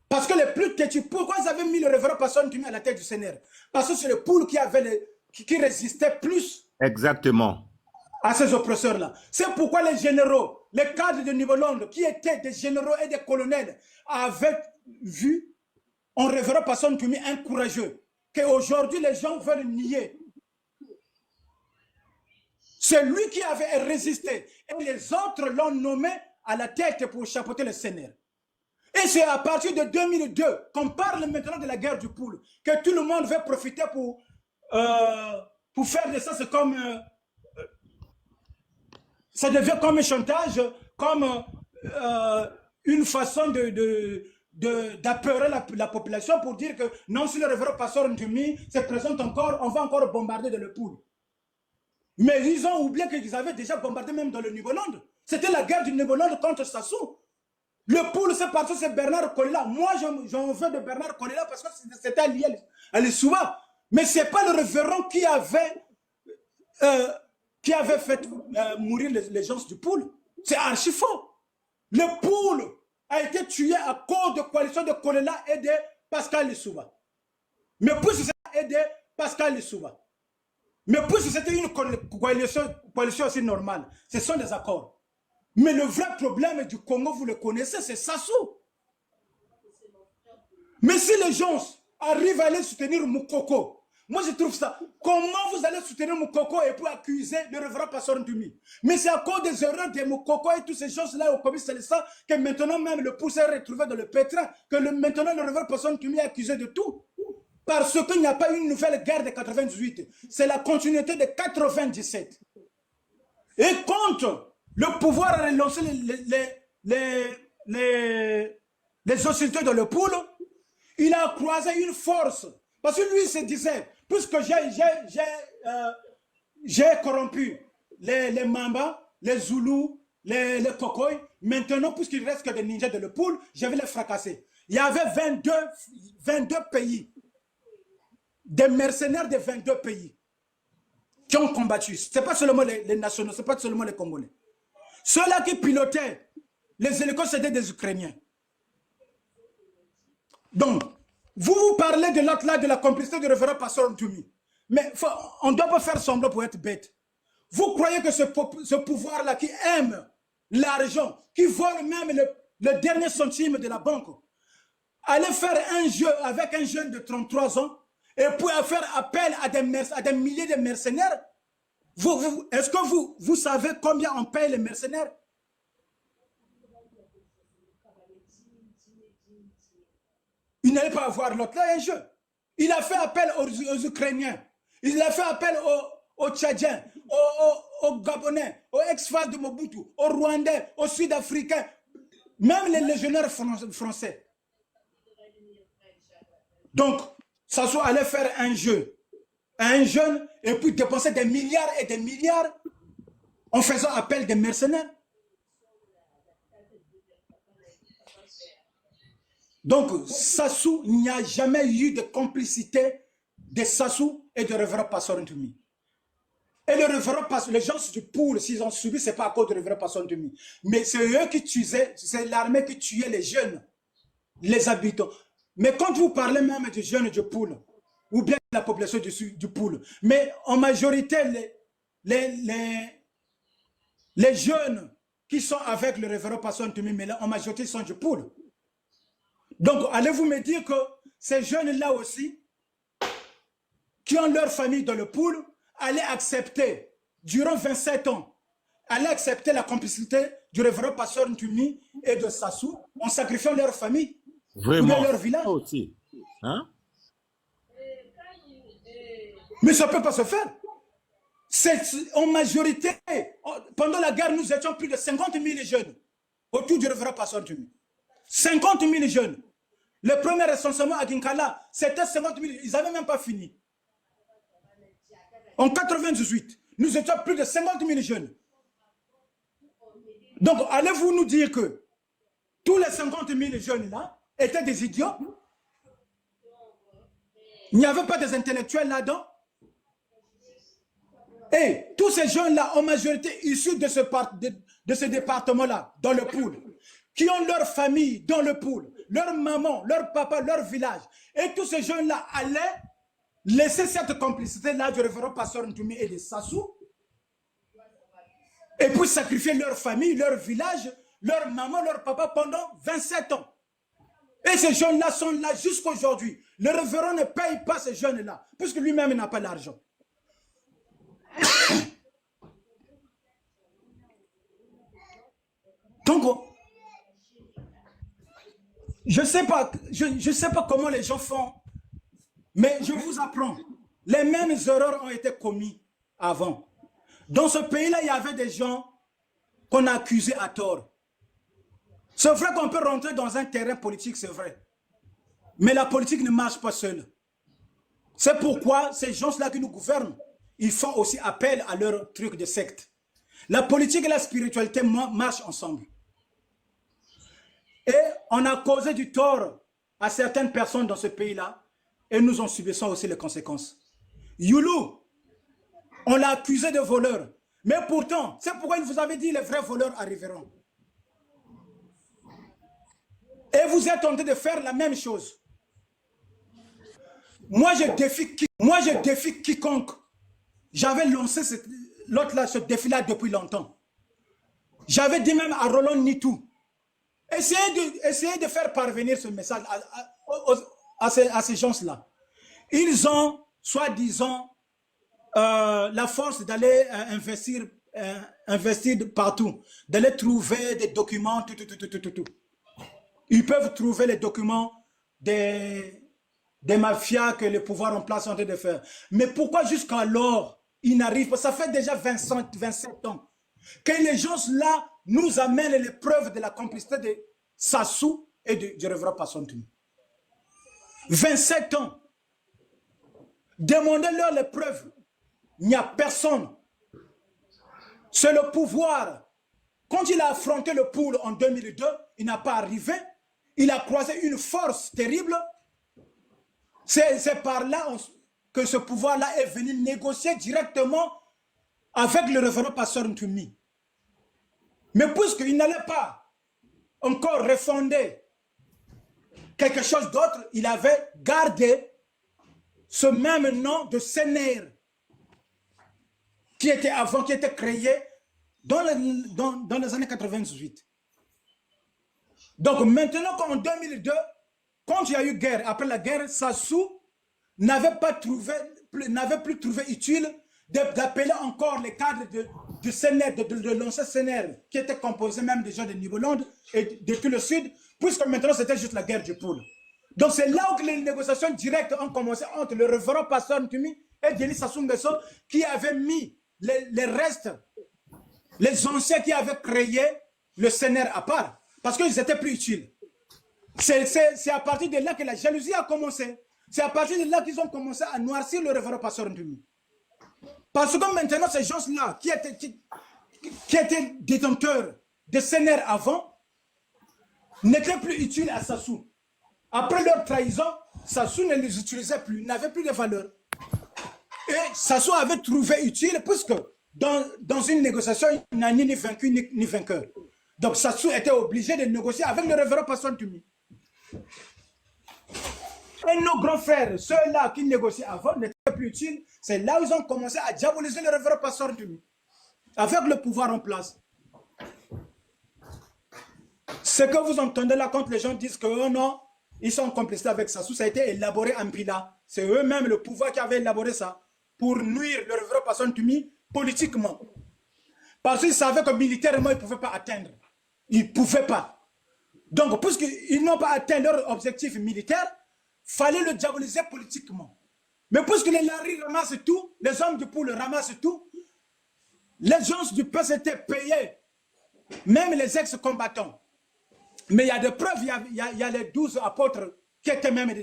Parce que les plus têtus, pourquoi ils avaient mis le révérend Pasteur Ntumi à la tête du Seigneur? Parce que c'est le pool qui résistait plus. Exactement. À ces oppresseurs-là. C'est pourquoi les généraux, les cadres de Nibolonde, qui étaient des généraux et des colonels, avaient vu en révérend Pasteur Ntumi un courageux, qu'aujourd'hui les gens veulent nier. C'est lui qui avait résisté. Et les autres l'ont nommé à la tête pour chapeauter le Seigneur. Et c'est à partir de 2002 qu'on parle maintenant de la guerre du poule, que tout le monde veut profiter pour faire de ça. C'est comme... ça devient comme un chantage, comme une façon d'apeurer la population pour dire que non, si le révérend Pasteur Ntumi se présente encore, on va encore bombarder de le poule. Mais ils ont oublié qu'ils avaient déjà bombardé même dans le Nibolonde. C'était la guerre du Nibolonde contre Sassou. Le poule, c'est parce que c'est Bernard Kolela. Moi, j'en veux de Bernard Kolela parce que c'était lié à l'Issouba. Mais ce n'est pas le révérend qui avait fait mourir les gens du poule. C'est archi faux. Le poule a été tué à cause de coalition de Kolela et de Pascal Lissouba. Mais puis c'est aidé Pascal Lissouba. Mais puisque c'était une coalition aussi normale, ce sont des accords. Mais le vrai problème du Congo, vous le connaissez, c'est Sassou. Mais si les gens arrivent à aller soutenir Moukoko, moi je trouve ça, comment vous allez soutenir Moukoko et puis accuser le révérend Pasteur Ntumi? Mais c'est à cause des erreurs de Moukoko et tous ces gens-là au commis ça que maintenant même le pouce est retrouvé dans le pétrin, que maintenant le révérend Pasteur Ntumi est accusé de tout. Parce qu'il n'y a pas eu une nouvelle guerre de 98. C'est la continuité de 97. Et quand le pouvoir a relancé les hostilités dans le pool, il a croisé une force. Parce que lui, il se disait, puisque j'ai corrompu les Mamba, les Zoulous, les Kokoy, maintenant, puisqu'il ne reste que des ninjas dans le pool, je vais les fracasser. Il y avait 22 pays. Des mercenaires de 22 pays qui ont combattu. Ce n'est pas seulement les nationaux, ce n'est pas seulement les Congolais. Ceux-là qui pilotaient les hélicoptères, c'était des Ukrainiens. Donc, vous parlez de l'autre là, de la complicité du révérend Pasteur Ntumi. Mais on ne doit pas faire semblant pour être bête. Vous croyez que ce pouvoir-là qui aime l'argent, qui vole même le dernier centime de la banque, allait faire un jeu avec un jeune de 33 ans, et puis à faire appel à des milliers de mercenaires? Est-ce que vous savez combien on paye les mercenaires? Il n'allait pas avoir l'autre là un jeu. Il a fait appel aux Ukrainiens. Il a fait appel aux Tchadiens, aux Gabonais, aux ex-fans de Mobutu, aux Rwandais, aux Sud-Africains, même les légionnaires français. Donc, Sassou allait faire un jeu à un jeune et puis dépenser des milliards et des milliards en faisant appel des mercenaires. Donc, Sassou, il n'y a jamais eu de complicité de Sassou et de révérend Pasteur Ntumi. Et le révérend Pasteur, les gens du pool, s'ils ont subi, ce n'est pas à cause du révérend Pasteur Ntumi. Mais c'est eux qui tuaient, c'est l'armée qui tuait les jeunes, les habitants. Mais quand vous parlez même des jeunes du pool, ou bien de la population du pool, mais en majorité, les jeunes qui sont avec le révérend Pasteur Ntumi, mais en majorité, ils sont du pool. Donc, allez-vous me dire que ces jeunes-là aussi, qui ont leur famille dans le pool, allaient accepter, durant 27 ans, allaient accepter la complicité du révérend pasteur Ntumi et de Sassou en sacrifiant leur famille ou bien Vraiment. leur village. Ça aussi. Hein? Mais ça ne peut pas se faire. En majorité, pendant la guerre, nous étions plus de 50 000 jeunes autour du révérend pasteur Ntumi. 50 000 jeunes. Le premier recensement à Ginkala, c'était 50 000. Ils n'avaient même pas fini. En 98, nous étions plus de 50 000 jeunes. Donc, allez-vous nous dire que tous les 50 000 jeunes-là étaient des idiots? Il n'y avait pas des intellectuels là-dedans? Et tous ces jeunes-là, en majorité issus de ce département-là, dans le pool, qui ont leur famille dans le pool, leur maman, leur papa, leur village, et tous ces jeunes-là allaient laisser cette complicité-là du révérend pasteur Ntumi et de Sassou, et puis sacrifier leur famille, leur village, leur maman, leur papa pendant 27 ans. Et ces jeunes-là sont là jusqu'à aujourd'hui. Le révérend ne paye pas ces jeunes-là, puisque lui-même n'a pas l'argent. Donc, je ne sais pas comment les gens font, mais je vous apprends. Les mêmes erreurs ont été commises avant. Dans ce pays-là, il y avait des gens qu'on a accusés à tort. C'est vrai qu'on peut rentrer dans un terrain politique, c'est vrai. Mais la politique ne marche pas seule. C'est pourquoi ces gens-là qui nous gouvernent, ils font aussi appel à leur truc de secte. La politique et la spiritualité marchent ensemble. Et on a causé du tort à certaines personnes dans ce pays-là et nous en subissons aussi les conséquences. Youlou, on l'a accusé de voleur. Mais pourtant, c'est pourquoi il vous avait dit les vrais voleurs arriveront. Et vous êtes en train de faire la même chose. Moi, je défie quiconque. J'avais lancé ce défi-là depuis longtemps. J'avais dit même à Roland Nitou, essayez de faire parvenir ce message à ces gens-là. Ils ont, soi-disant, la force d'aller investir partout, d'aller trouver des documents, tout. Ils peuvent trouver les documents des mafias que le pouvoir en place est en train de faire. Mais pourquoi jusqu'alors ils n'arrivent pas? Ça fait déjà 27 ans que les gens-là nous amènent les preuves de la complicité de Sassou et du révérend pasteur Ntumi. 27 ans. Demandez-leur les preuves. Il n'y a personne. C'est le pouvoir. Quand il a affronté le pool en 2002, il n'a pas arrivé. Il a croisé une force terrible. C'est par là que ce pouvoir-là est venu négocier directement avec le révérend pasteur Ntumi. Mais puisqu'il n'allait pas encore refonder quelque chose d'autre, il avait gardé ce même nom de Sénère qui était créé dans les années 98. Donc maintenant qu'en 2002, quand il y a eu guerre, après la guerre, Sassou n'avait plus trouvé utile d'appeler encore les cadres de Sénère, de l'ancien Sénère, qui était composé même des gens de Nibolande et de tout le sud, puisque maintenant c'était juste la guerre du poule. Donc c'est là où les négociations directes ont commencé entre le révérend pasteur Ntumi et Denis Sassou Nguesso, qui avait mis les restes, les anciens qui avaient créé le Sénère à part, parce qu'ils n'étaient plus utiles. C'est à partir de là que la jalousie a commencé. C'est à partir de là qu'ils ont commencé à noircir le révérend pasteur Ntumi. Parce que maintenant, ces gens-là qui étaient détenteurs de Sénère avant n'étaient plus utiles à Sassou. Après leur trahison, Sassou ne les utilisait plus, n'avait plus de valeur. Et Sassou avait trouvé utile, puisque dans une négociation, il n'a ni vaincu ni vainqueur. Donc Sassou était obligé de négocier avec le révérend pasteur Ntumi. Et nos grands frères, ceux-là qui négociaient avant, n'étaient plus utiles. C'est là où ils ont commencé à diaboliser le révérend pasteur Ntumi, avec le pouvoir en place. Ce que vous entendez là quand les gens disent que oh non, ils sont complices avec Sassou, ça a été élaboré en Pila. C'est eux-mêmes le pouvoir qui avait élaboré ça pour nuire le révérend Pasteur Ntumi politiquement. Parce qu'ils savaient que militairement, ils ne pouvaient pas atteindre. Ils ne pouvaient pas. Donc, puisqu'ils n'ont pas atteint leur objectif militaire, il fallait le diaboliser politiquement. Mais puisque les Larry ramassent tout, les hommes du poule ramassent tout, les gens du peuple étaient payés, même les ex-combattants. Mais il y a des preuves, il y a les 12 apôtres qui étaient même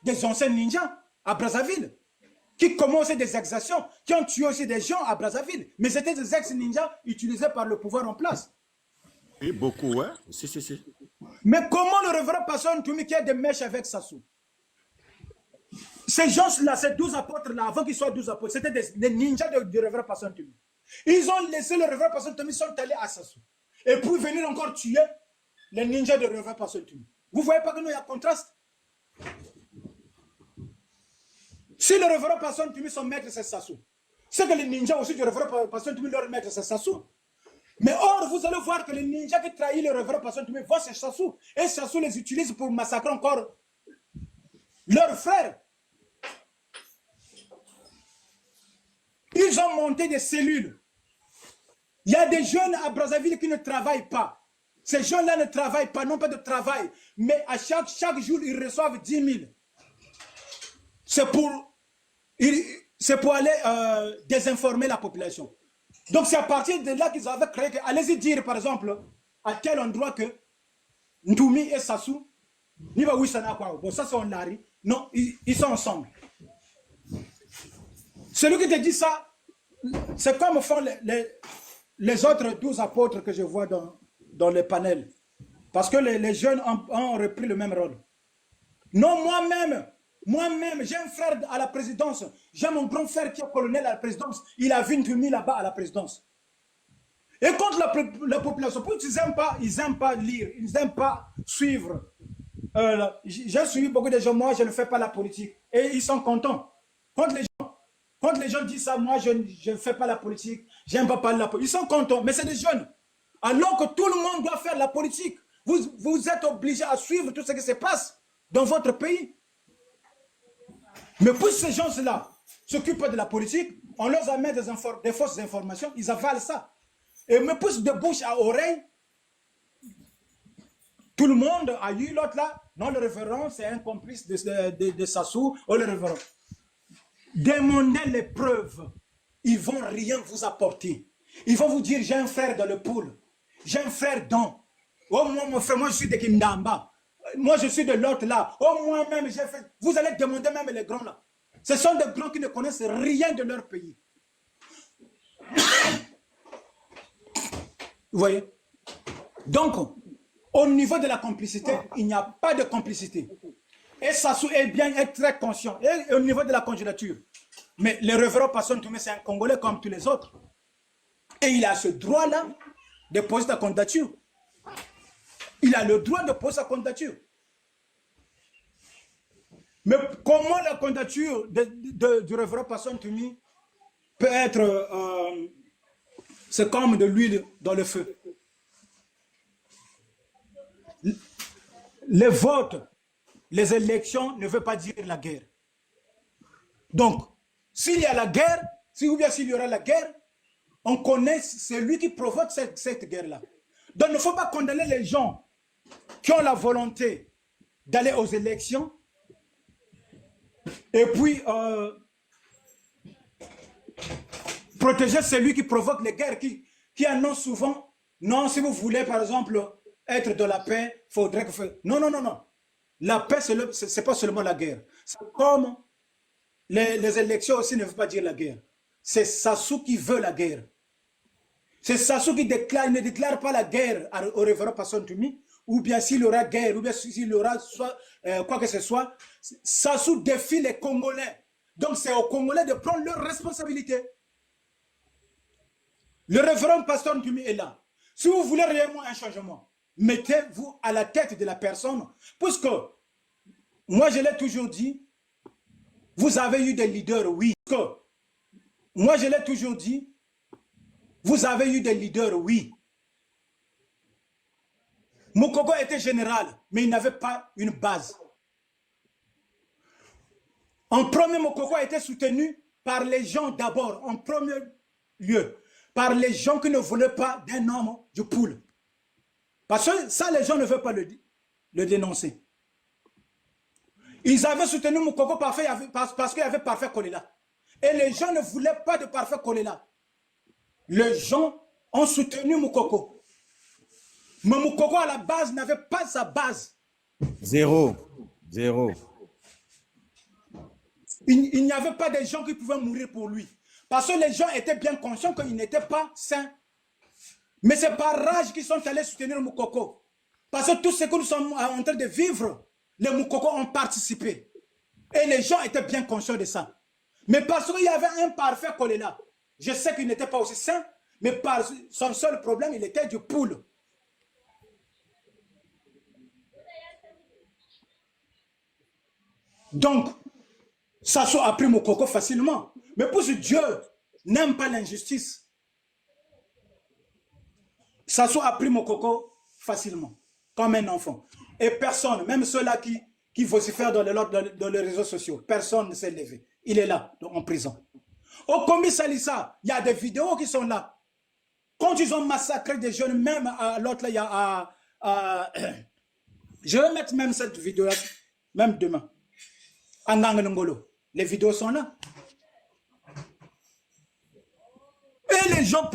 des anciens ninjas à Brazzaville, qui commençaient des exactions, qui ont tué aussi des gens à Brazzaville. Mais c'était des ex-ninjas utilisés par le pouvoir en place. Oui, beaucoup, ouais. Si. Mais comment le révérend Pasteur Ntumi qui a des mèches avec Sassou? Ces gens-là, ces 12 apôtres-là, avant qu'ils soient 12 apôtres, c'était des ninjas du révérend Pasteur Ntumi. Ils ont laissé le révérend Pasteur Ntumi, ils sont allés à Sassou. Et pour venir encore tuer les ninjas du révérend Pasteur Ntumi. Vous ne voyez pas que nous, il y a contraste? Si le révérend Pasteur Ntumi, son maître, c'est Sassou. C'est que les ninjas aussi du révérend Pasteur Ntumi, leur maître, c'est Sassou. Mais or, vous allez voir que les ninjas qui trahissent le révérend Pasteur Ntumi vont chez Sassou. Et Sassou les utilise pour massacrer encore leurs frères. Ils ont monté des cellules. Il y a des jeunes à Brazzaville qui ne travaillent pas. Ces jeunes-là ne travaillent pas, n'ont pas de travail. Mais à chaque jour, ils reçoivent 10 000. C'est pour aller désinformer la population. Donc c'est à partir de là qu'ils avaient créé que, allez-y dire par exemple, à tel endroit que Ntumi et Sassou, bon, ça c'est un Larry. Non, ils sont ensemble. Celui qui te dit ça, c'est comme font les autres 12 apôtres que je vois dans les panels. Parce que les jeunes ont repris le même rôle. Non, moi-même, j'ai un frère à la présidence. J'ai mon grand frère qui est colonel à la présidence. Il a vu Ntumi là-bas à la présidence. Et contre la population, pour ils n'aiment pas lire, ils n'aiment pas suivre. J'ai suivi beaucoup de gens, moi je ne fais pas la politique. Et ils sont contents. Quand les gens disent ça, moi je ne fais pas la politique, j'aime pas parler de la politique. Ils sont contents, mais c'est des jeunes. Alors que tout le monde doit faire la politique. Vous êtes obligés à suivre tout ce qui se passe dans votre pays. Mais pour ces gens-là s'occupent de la politique, on leur amène des fausses informations, ils avalent ça. Et me poussent de bouche à oreille. Tout le monde a eu l'autre là. Non, le révérend, c'est un complice de Sassou. Oh, le révérend. Demandez les preuves. Ils ne vont rien vous apporter. Ils vont vous dire, j'ai un frère dans le pool. J'ai un frère dans. Oh, moi, mon frère, moi, je suis de Kindamba. Moi, je suis de l'autre là. Oh, moi-même, j'ai fait. Vous allez demander même les grands là. Ce sont des grands qui ne connaissent rien de leur pays. Vous voyez? Donc, au niveau de la complicité, il n'y a pas de complicité. Et Sassou est très conscient. Et au niveau de la candidature. Mais le révérend Pasteur Ntumi, c'est un Congolais comme tous les autres. Et il a ce droit-là de poser sa candidature. Il a le droit de poser sa candidature. Mais comment la candidature du révérend Pasteur Ntumi peut être... c'est comme de l'huile dans le feu. Les votes, les élections ne veulent pas dire la guerre. Donc, s'il y a la guerre, ou bien s'il y aura la guerre, on connaît celui qui provoque cette guerre-là. Donc, il ne faut pas condamner les gens qui ont la volonté d'aller aux élections et puis protéger celui qui provoque les guerres, qui annonce souvent, non, si vous voulez, par exemple, être de la paix, il faudrait que... Non. La paix, ce n'est pas seulement la guerre. C'est comme les élections aussi ne veulent pas dire la guerre. C'est Sassou qui veut la guerre. C'est Sassou qui ne déclare pas la guerre au révérend Pasteur Ntumi, ou bien s'il y aura guerre, ou bien s'il y aura quoi que ce soit. Sassou défie les Congolais. Donc c'est aux Congolais de prendre leurs responsabilités. Le révérend Pasteur Ntumi est là. Si vous voulez réellement un changement, mettez-vous à la tête de la personne. Puisque, moi je l'ai toujours dit, vous avez eu des leaders, oui. Moi je l'ai toujours dit, vous avez eu des leaders, oui. Moukoko était général, mais il n'avait pas une base. En premier, Mokoko a été soutenu par les gens d'abord, en premier lieu, par les gens qui ne voulaient pas d'un homme du poule. Parce que ça, les gens ne veulent pas le dénoncer. Ils avaient soutenu Moukoko parce qu'il y avait Parfait Kolela. Et les gens ne voulaient pas de Parfait Kolela. Les gens ont soutenu Moukoko. Mais Moukoko, à la base, n'avait pas sa base. Zéro. Zéro. Il n'y avait pas des gens qui pouvaient mourir pour lui. Parce que les gens étaient bien conscients qu'il n'était pas sain. Mais c'est par rage qu'ils sont allés soutenir Moukoko. Parce que tout ce que nous sommes en train de vivre, les Moukoko ont participé. Et les gens étaient bien conscients de ça. Mais parce qu'il y avait un Parfait Kolela, je sais qu'il n'était pas aussi sain, mais son seul problème, il était du poule. Donc, Sassou a pris Moukoko facilement. Mais pour ce Dieu n'aime pas l'injustice. Sassou a pris Moukoko facilement, comme un enfant. Et personne, même ceux-là qui vocifèrent dans les réseaux sociaux, personne ne s'est levé. Il est là, en prison. Au Kombi Salissa, il y a des vidéos qui sont là. Quand ils ont massacré des jeunes, même à l'autre, il y a... je vais mettre même cette vidéo-là, même demain. Angang Ngolo. Les vidéos sont là. Et les gens...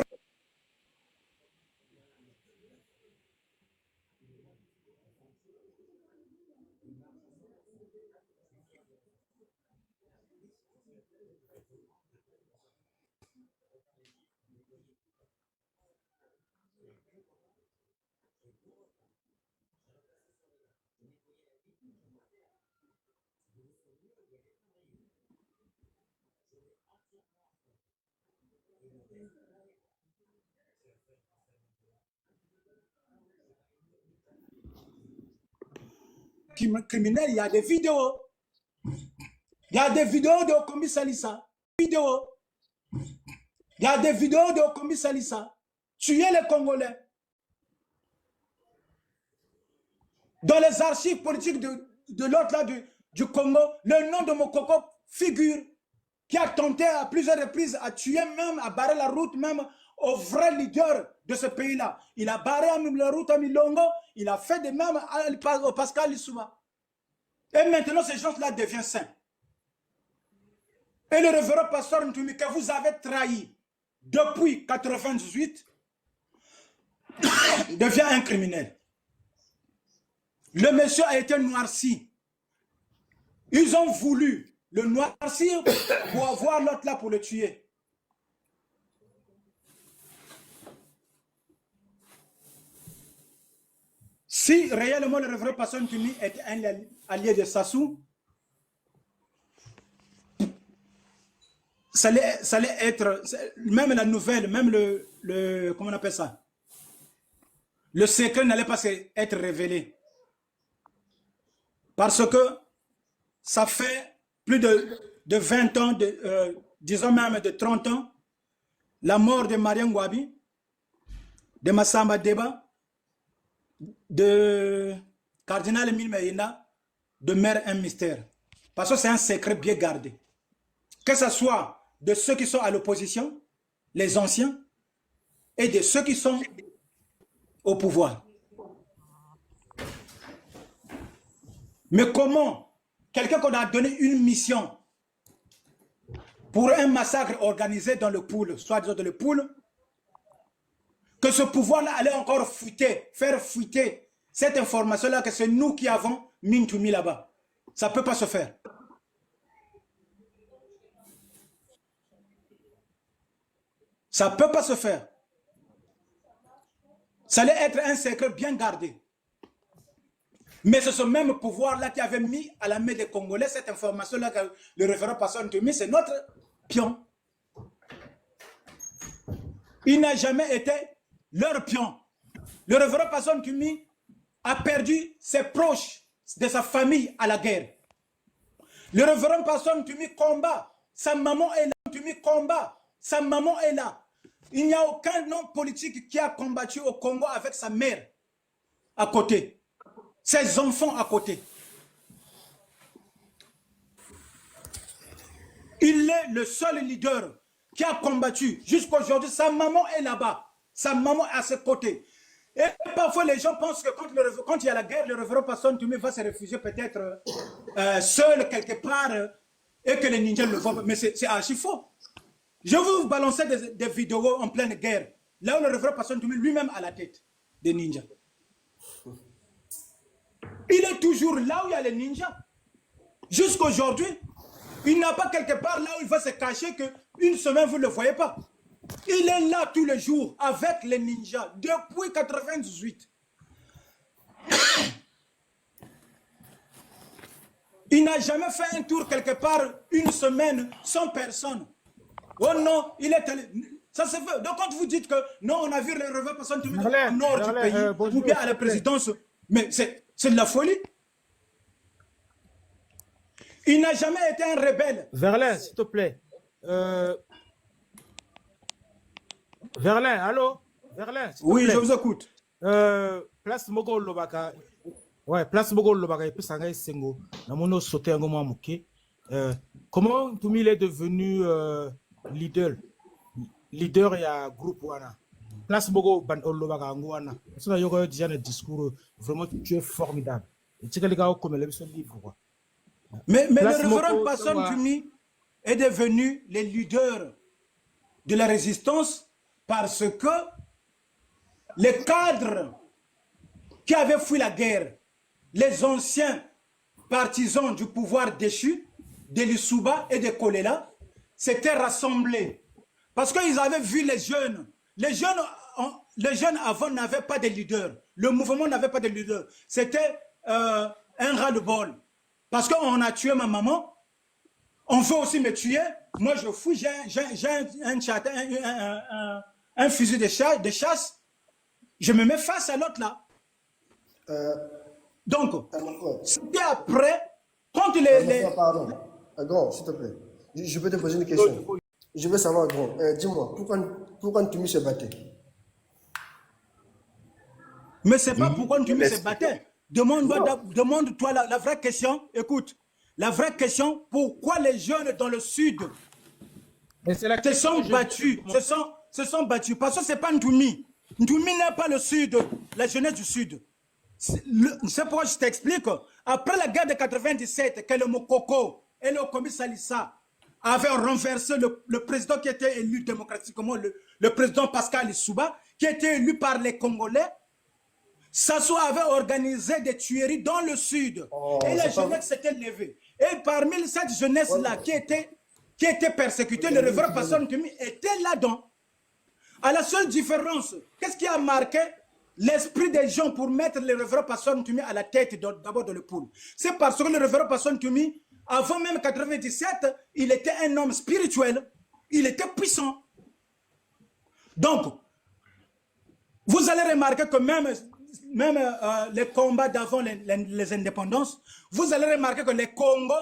criminels, il y a des vidéos. Il y a des vidéos de Okombi Salissa. Il y a des vidéos de Okombi Salissa. Tuer les Congolais. Dans les archives politiques de l'autre là du Congo, le nom de Moukoko figure, qui a tenté à plusieurs reprises à tuer même, à barrer la route même au vrai leader de ce pays-là. Il a barré la route à Milongo, il a fait de même au Pascal Lissouba. Et maintenant, ces gens-là deviennent saints. Et le révérend pasteur Ntoumi, que vous avez trahi depuis 1998, devient un criminel. Le monsieur a été noirci. Ils ont voulu le noircir pour avoir l'autre là pour le tuer. Si réellement le révérend pasteur Ntoumi était un allié de Sassou, ça allait être, même la nouvelle, même comment on appelle ça, le secret n'allait pas être révélé. Parce que ça fait plus de 20 ans, disons même de 30 ans, la mort de Marien Ngouabi, de Massamba Deba, de Cardinal Emile Meyina, de Mère un mystère. Parce que c'est un secret bien gardé. Que ce soit de ceux qui sont à l'opposition, les anciens, et de ceux qui sont au pouvoir. Mais comment quelqu'un qu'on a donné une mission pour un massacre organisé dans le pool, soit disant dans le pool, que ce pouvoir-là allait encore fuiter, faire fuiter cette information-là que c'est nous qui avons mis to me là-bas. Ça ne peut pas se faire. Ça ne peut pas se faire. Ça allait être un secret bien gardé. Mais c'est ce même pouvoir-là qui avait mis à la main des Congolais cette information-là que le référent pasteur Ntoumi, c'est notre pion. Il n'a jamais été leur pion. Le référent pasteur Ntoumi a perdu ses proches de sa famille à la guerre. Le référent pasteur Ntoumi combat. Sa maman est là. Ntoumi combat. Sa maman est là. Il n'y a aucun homme politique qui a combattu au Congo avec sa mère à côté. Ses enfants à côté. Il est le seul leader qui a combattu. Jusqu'à aujourd'hui, sa maman est là-bas. Sa maman est à ses côtés. Et parfois, les gens pensent que quand il y a la guerre, le révérend Pasteur Ntoumi va se réfugier peut-être seul quelque part et que les ninjas le voient. Mais c'est archi faux. Je vais vous balancer des vidéos en pleine guerre. Là où le révérend Pasteur Ntoumi lui-même à la tête des ninjas. Il est toujours là où il y a les ninjas. Jusqu'à aujourd'hui, il n'a pas quelque part là où il va se cacher qu'une semaine, vous ne le voyez pas. Il est là tous les jours avec les ninjas depuis 98. Il n'a jamais fait un tour quelque part une semaine sans personne. Oh non, il est allé. Ça se fait. Donc quand vous dites que non, on a vu les réveils personnes au nord du pays ou bien à la présidence, mais c'est de la folie. Il n'a jamais été un rebelle. Verlin, s'il te plaît. Verlin, allô? Verlin, s'il te Oui, plaît. je vous écoute. Place Mogo Lobaka. Ouais, place Mogo Lobaka et puis Sangay Sengo. Namono sauté un moment mouké. Comment Ntoumi il est devenu leader? Leader et à groupe Wana. Place Mogo Ban Lobaka Ngwana. C'est là qu'il y a déjà un discours vraiment tu es formidable. Et tu sais que les gars comme le livre quoi. Mais le révérend Pasteur Ntoumi est devenu le leader de la résistance parce que les cadres qui avaient fui la guerre, les anciens partisans du pouvoir déchu, de Lissouba et de Kolela, s'étaient rassemblés. Parce qu'ils avaient vu les jeunes. Les jeunes avant n'avaient pas de leader. Le mouvement n'avait pas de leader. C'était un ras-le-bol. Parce qu'on a tué ma maman, on veut aussi me tuer. Moi, je fous, j'ai un fusil de chasse. Je me mets face à l'autre là. Donc, c'était après, quand Pardon, Grand, s'il te plaît. Je peux te poser une question. Je veux savoir, Grand, dis-moi, pourquoi Ntoumi se battait? Mais c'est pas pourquoi Ntoumi se battait. Demande-toi la vraie question. Écoute, la vraie question, pourquoi les jeunes dans le sud se sont battus, se sont battus? Parce que c'est pas Ntoumi. Ntoumi n'est pas le sud, la jeunesse du sud. C'est pourquoi je t'explique. Après la guerre de 97, que le Mokoko et le Okombi Salissa avaient renversé le président qui était élu démocratiquement, le président Pascal Lissouba, qui était élu par les Congolais, Sassou avait organisé des tueries dans le sud. Et la jeunesse s'était levée. Et parmi cette jeunesse-là qui était persécutée, le révérend Pasteur Ntoumi était là-dedans. À la seule différence, qu'est-ce qui a marqué l'esprit des gens pour mettre le révérend Pasteur Ntoumi à la tête d'abord de le poule? C'est parce que le révérend Pasteur Ntoumi, avant même 97, il était un homme spirituel. Il était puissant. Donc, vous allez remarquer que même les combats d'avant les indépendances, vous allez remarquer que les Congos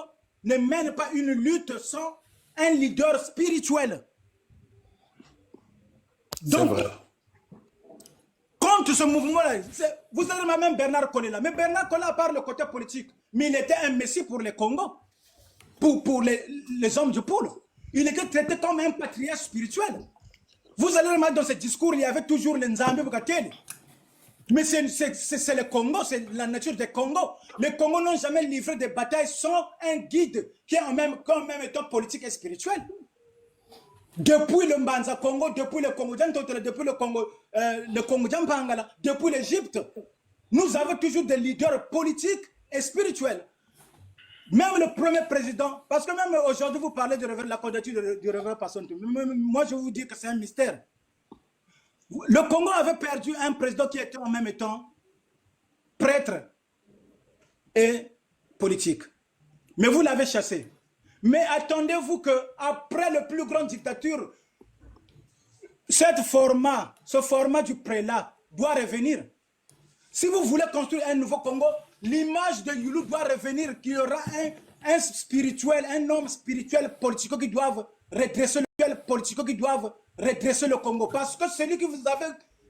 ne mènent pas une lutte sans un leader spirituel. Donc, contre ce mouvement-là, vous avez même Bernard Kolela. Mais Bernard Kolela part le côté politique. Mais il était un messie pour les Congos, pour les hommes du pôle. Il était traité comme un patriarche spirituel. Vous allez remarquer dans ce discours, il y avait toujours les Nzambe Bukateli. Mais c'est le Congo, c'est la nature des Congo. Les Congos n'ont jamais livré des batailles sans un guide qui est en même temps politique et spirituel. Depuis le Mbanza Congo, depuis le Congo, depuis le Congo Djampangala, depuis l'Égypte, nous avons toujours des leaders politiques et spirituels. Même le premier président, parce que même aujourd'hui vous parlez de la candidature du révérend Pasteur Ntoumi. Moi je vous dis que c'est un mystère. Le Congo avait perdu un président qui était en même temps prêtre et politique. Mais vous l'avez chassé. Mais attendez-vous qu'après la plus grande dictature, ce format du prélat doit revenir. Si vous voulez construire un nouveau Congo, l'image de Youlou doit revenir, qu'il y aura un spirituel, un homme spirituel politico qui doivent redresser le Congo. Parce que celui que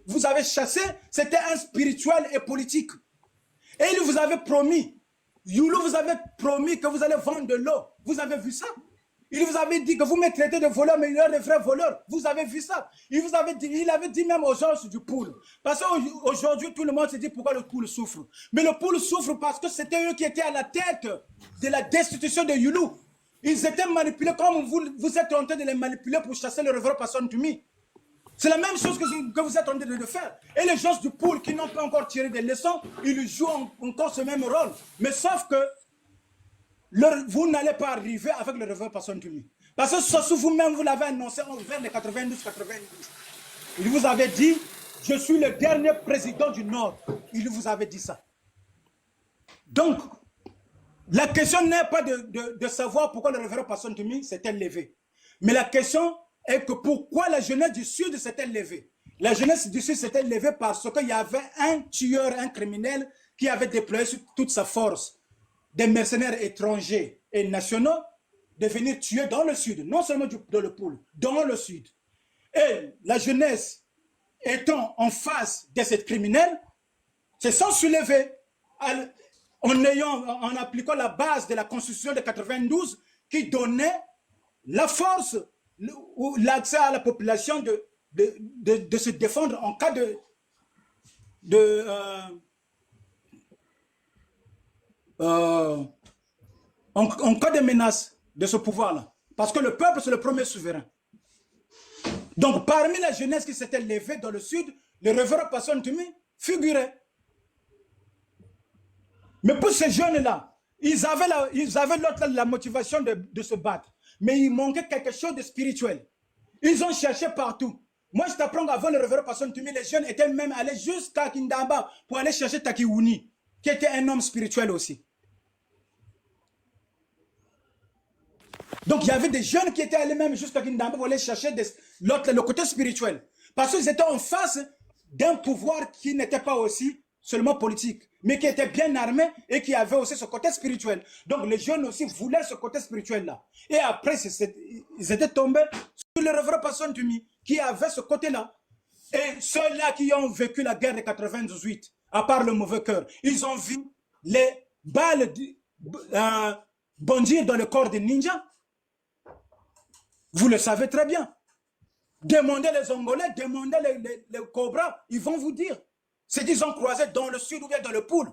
vous avez chassé, c'était un spirituel et politique. Et il vous avait promis, Youlou vous avait promis que vous allez vendre de l'eau. Vous avez vu ça? Il vous avait dit que vous me traitez de voleur, mais il y a de vrais voleurs. Vous avez vu ça. Il avait dit même aux gens du pool. Parce qu'aujourd'hui, tout le monde se dit pourquoi le pool souffre. Mais le pool souffre parce que c'était eux qui étaient à la tête de la destitution de Youlou. Ils étaient manipulés comme vous êtes en train de les manipuler pour chasser le révérend Passon Tumi. C'est la même chose que vous êtes en train de faire. Et les gens du pool qui n'ont pas encore tiré des leçons, ils jouent encore ce même rôle. Mais sauf que vous n'allez pas arriver avec le révérend Passon Tumi. Parce que Sossou vous-même, vous l'avez annoncé vers les 92-92. Il vous avait dit, je suis le dernier président du Nord. Il vous avait dit ça. Donc, la question n'est pas de savoir pourquoi le révérend Passon Tumi s'était levé. Mais la question est que pourquoi la jeunesse du Sud s'était levée. La jeunesse du Sud s'était levée parce qu'il y avait un tueur, un criminel qui avait déployé toute sa force des mercenaires étrangers et nationaux de venir tuer dans le Sud, non seulement dans le Poul, dans le Sud. Et la jeunesse étant en face de cette criminelle, se sont soulevés en appliquant la base de la Constitution de 92 qui donnait la force ou l'accès à la population de se défendre en cas en cas de menace de ce pouvoir-là. Parce que le peuple, c'est le premier souverain. Donc, parmi la jeunesse qui s'était levée dans le Sud, le révérend Passon Tumi figurait. Mais pour ces jeunes-là, ils avaient la motivation de se battre. Mais il manquait quelque chose de spirituel. Ils ont cherché partout. Moi, je t'apprends qu'avant le révérend Passon Tumi, les jeunes étaient même allés jusqu'à Kindamba pour aller chercher Takiwuni, qui était un homme spirituel aussi. Donc, il y avait des jeunes qui étaient allés même jusqu'à Kindamba pour aller chercher le côté spirituel. Parce qu'ils étaient en face d'un pouvoir qui n'était pas aussi seulement politique, mais qui était bien armé et qui avait aussi ce côté spirituel. Donc, les jeunes aussi voulaient ce côté spirituel-là. Et après, ils étaient tombés sur le révérend Passon Tumi, qui avait ce côté-là. Et ceux-là qui ont vécu la guerre de 98, à part le mauvais cœur, ils ont vu les balles bondir dans le corps des ninjas. Vous le savez très bien. Demandez les Ongolais, demandez les Cobras, ils vont vous dire. C'est qu'ils ont croisé dans le Sud ou bien dans le Poul.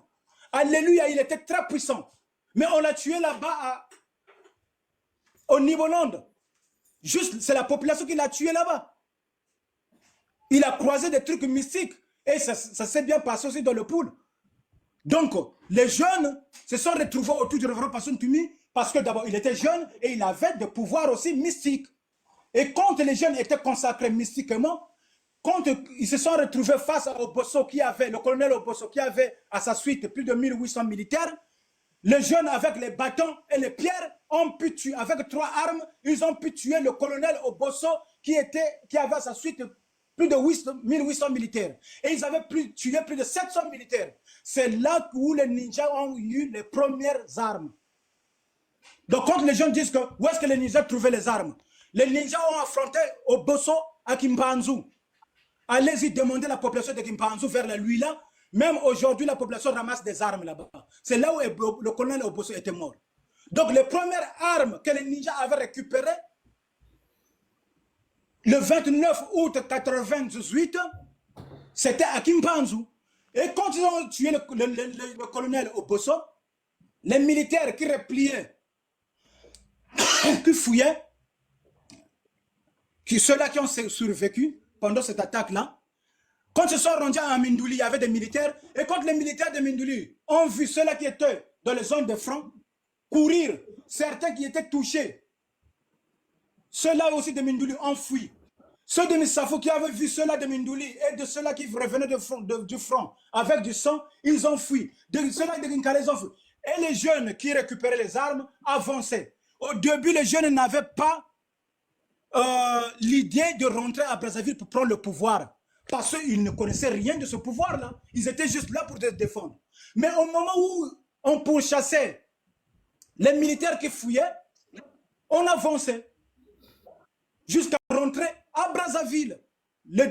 Alléluia, il était très puissant. Mais on l'a tué là-bas au Niboland. Juste, c'est la population qui l'a tué là-bas. Il a croisé des trucs mystiques. Et ça s'est bien passé aussi dans le Poul. Donc, les jeunes se sont retrouvés autour du révérend Passon Tumi parce que d'abord, il était jeune et il avait des pouvoirs aussi mystiques. Et quand les jeunes étaient consacrés mystiquement, quand ils se sont retrouvés face au Bosso qui avait, le colonel Obosso qui avait à sa suite plus de 1800 militaires, les jeunes avec les bâtons et les pierres ont pu tuer, avec 3 armes, ils ont pu tuer le colonel Obosso qui avait à sa suite plus de 1800 militaires. Et ils avaient tué plus de 700 militaires. C'est là où les ninjas ont eu les premières armes. Donc quand les gens disent que où est-ce que les ninjas trouvaient les armes, les ninjas ont affronté Obosso à Kimpanzu. Allez-y demander la population de Kimpanzu vers la Luila. Même aujourd'hui, la population ramasse des armes là-bas. C'est là où le colonel Obosso était mort. Donc les premières armes que les ninjas avaient récupérées, le 29 août 1998, c'était à Kimpanzu. Et quand ils ont tué le colonel Obosso, les militaires qui repliaient, qui fouillaient, ceux-là qui ont survécu pendant cette attaque-là, quand ils se sont rendus à Mindouli, il y avait des militaires, et quand les militaires de Mindouli ont vu ceux-là qui étaient dans les zones de front courir, certains qui étaient touchés, ceux-là aussi de Mindouli ont fui. Ceux de Missafou qui avaient vu ceux-là de Mindouli et de ceux-là qui revenaient du front avec du sang, ils ont fui. Ceux-là de Ginkale, ils ont fui. Et les jeunes qui récupéraient les armes avançaient. Au début, les jeunes n'avaient pas l'idée de rentrer à Brazzaville pour prendre le pouvoir. Parce qu'ils ne connaissaient rien de ce pouvoir-là. Ils étaient juste là pour se défendre. Mais au moment où on pourchassait les militaires qui fouillaient, on avançait jusqu'à rentrer à Brazzaville le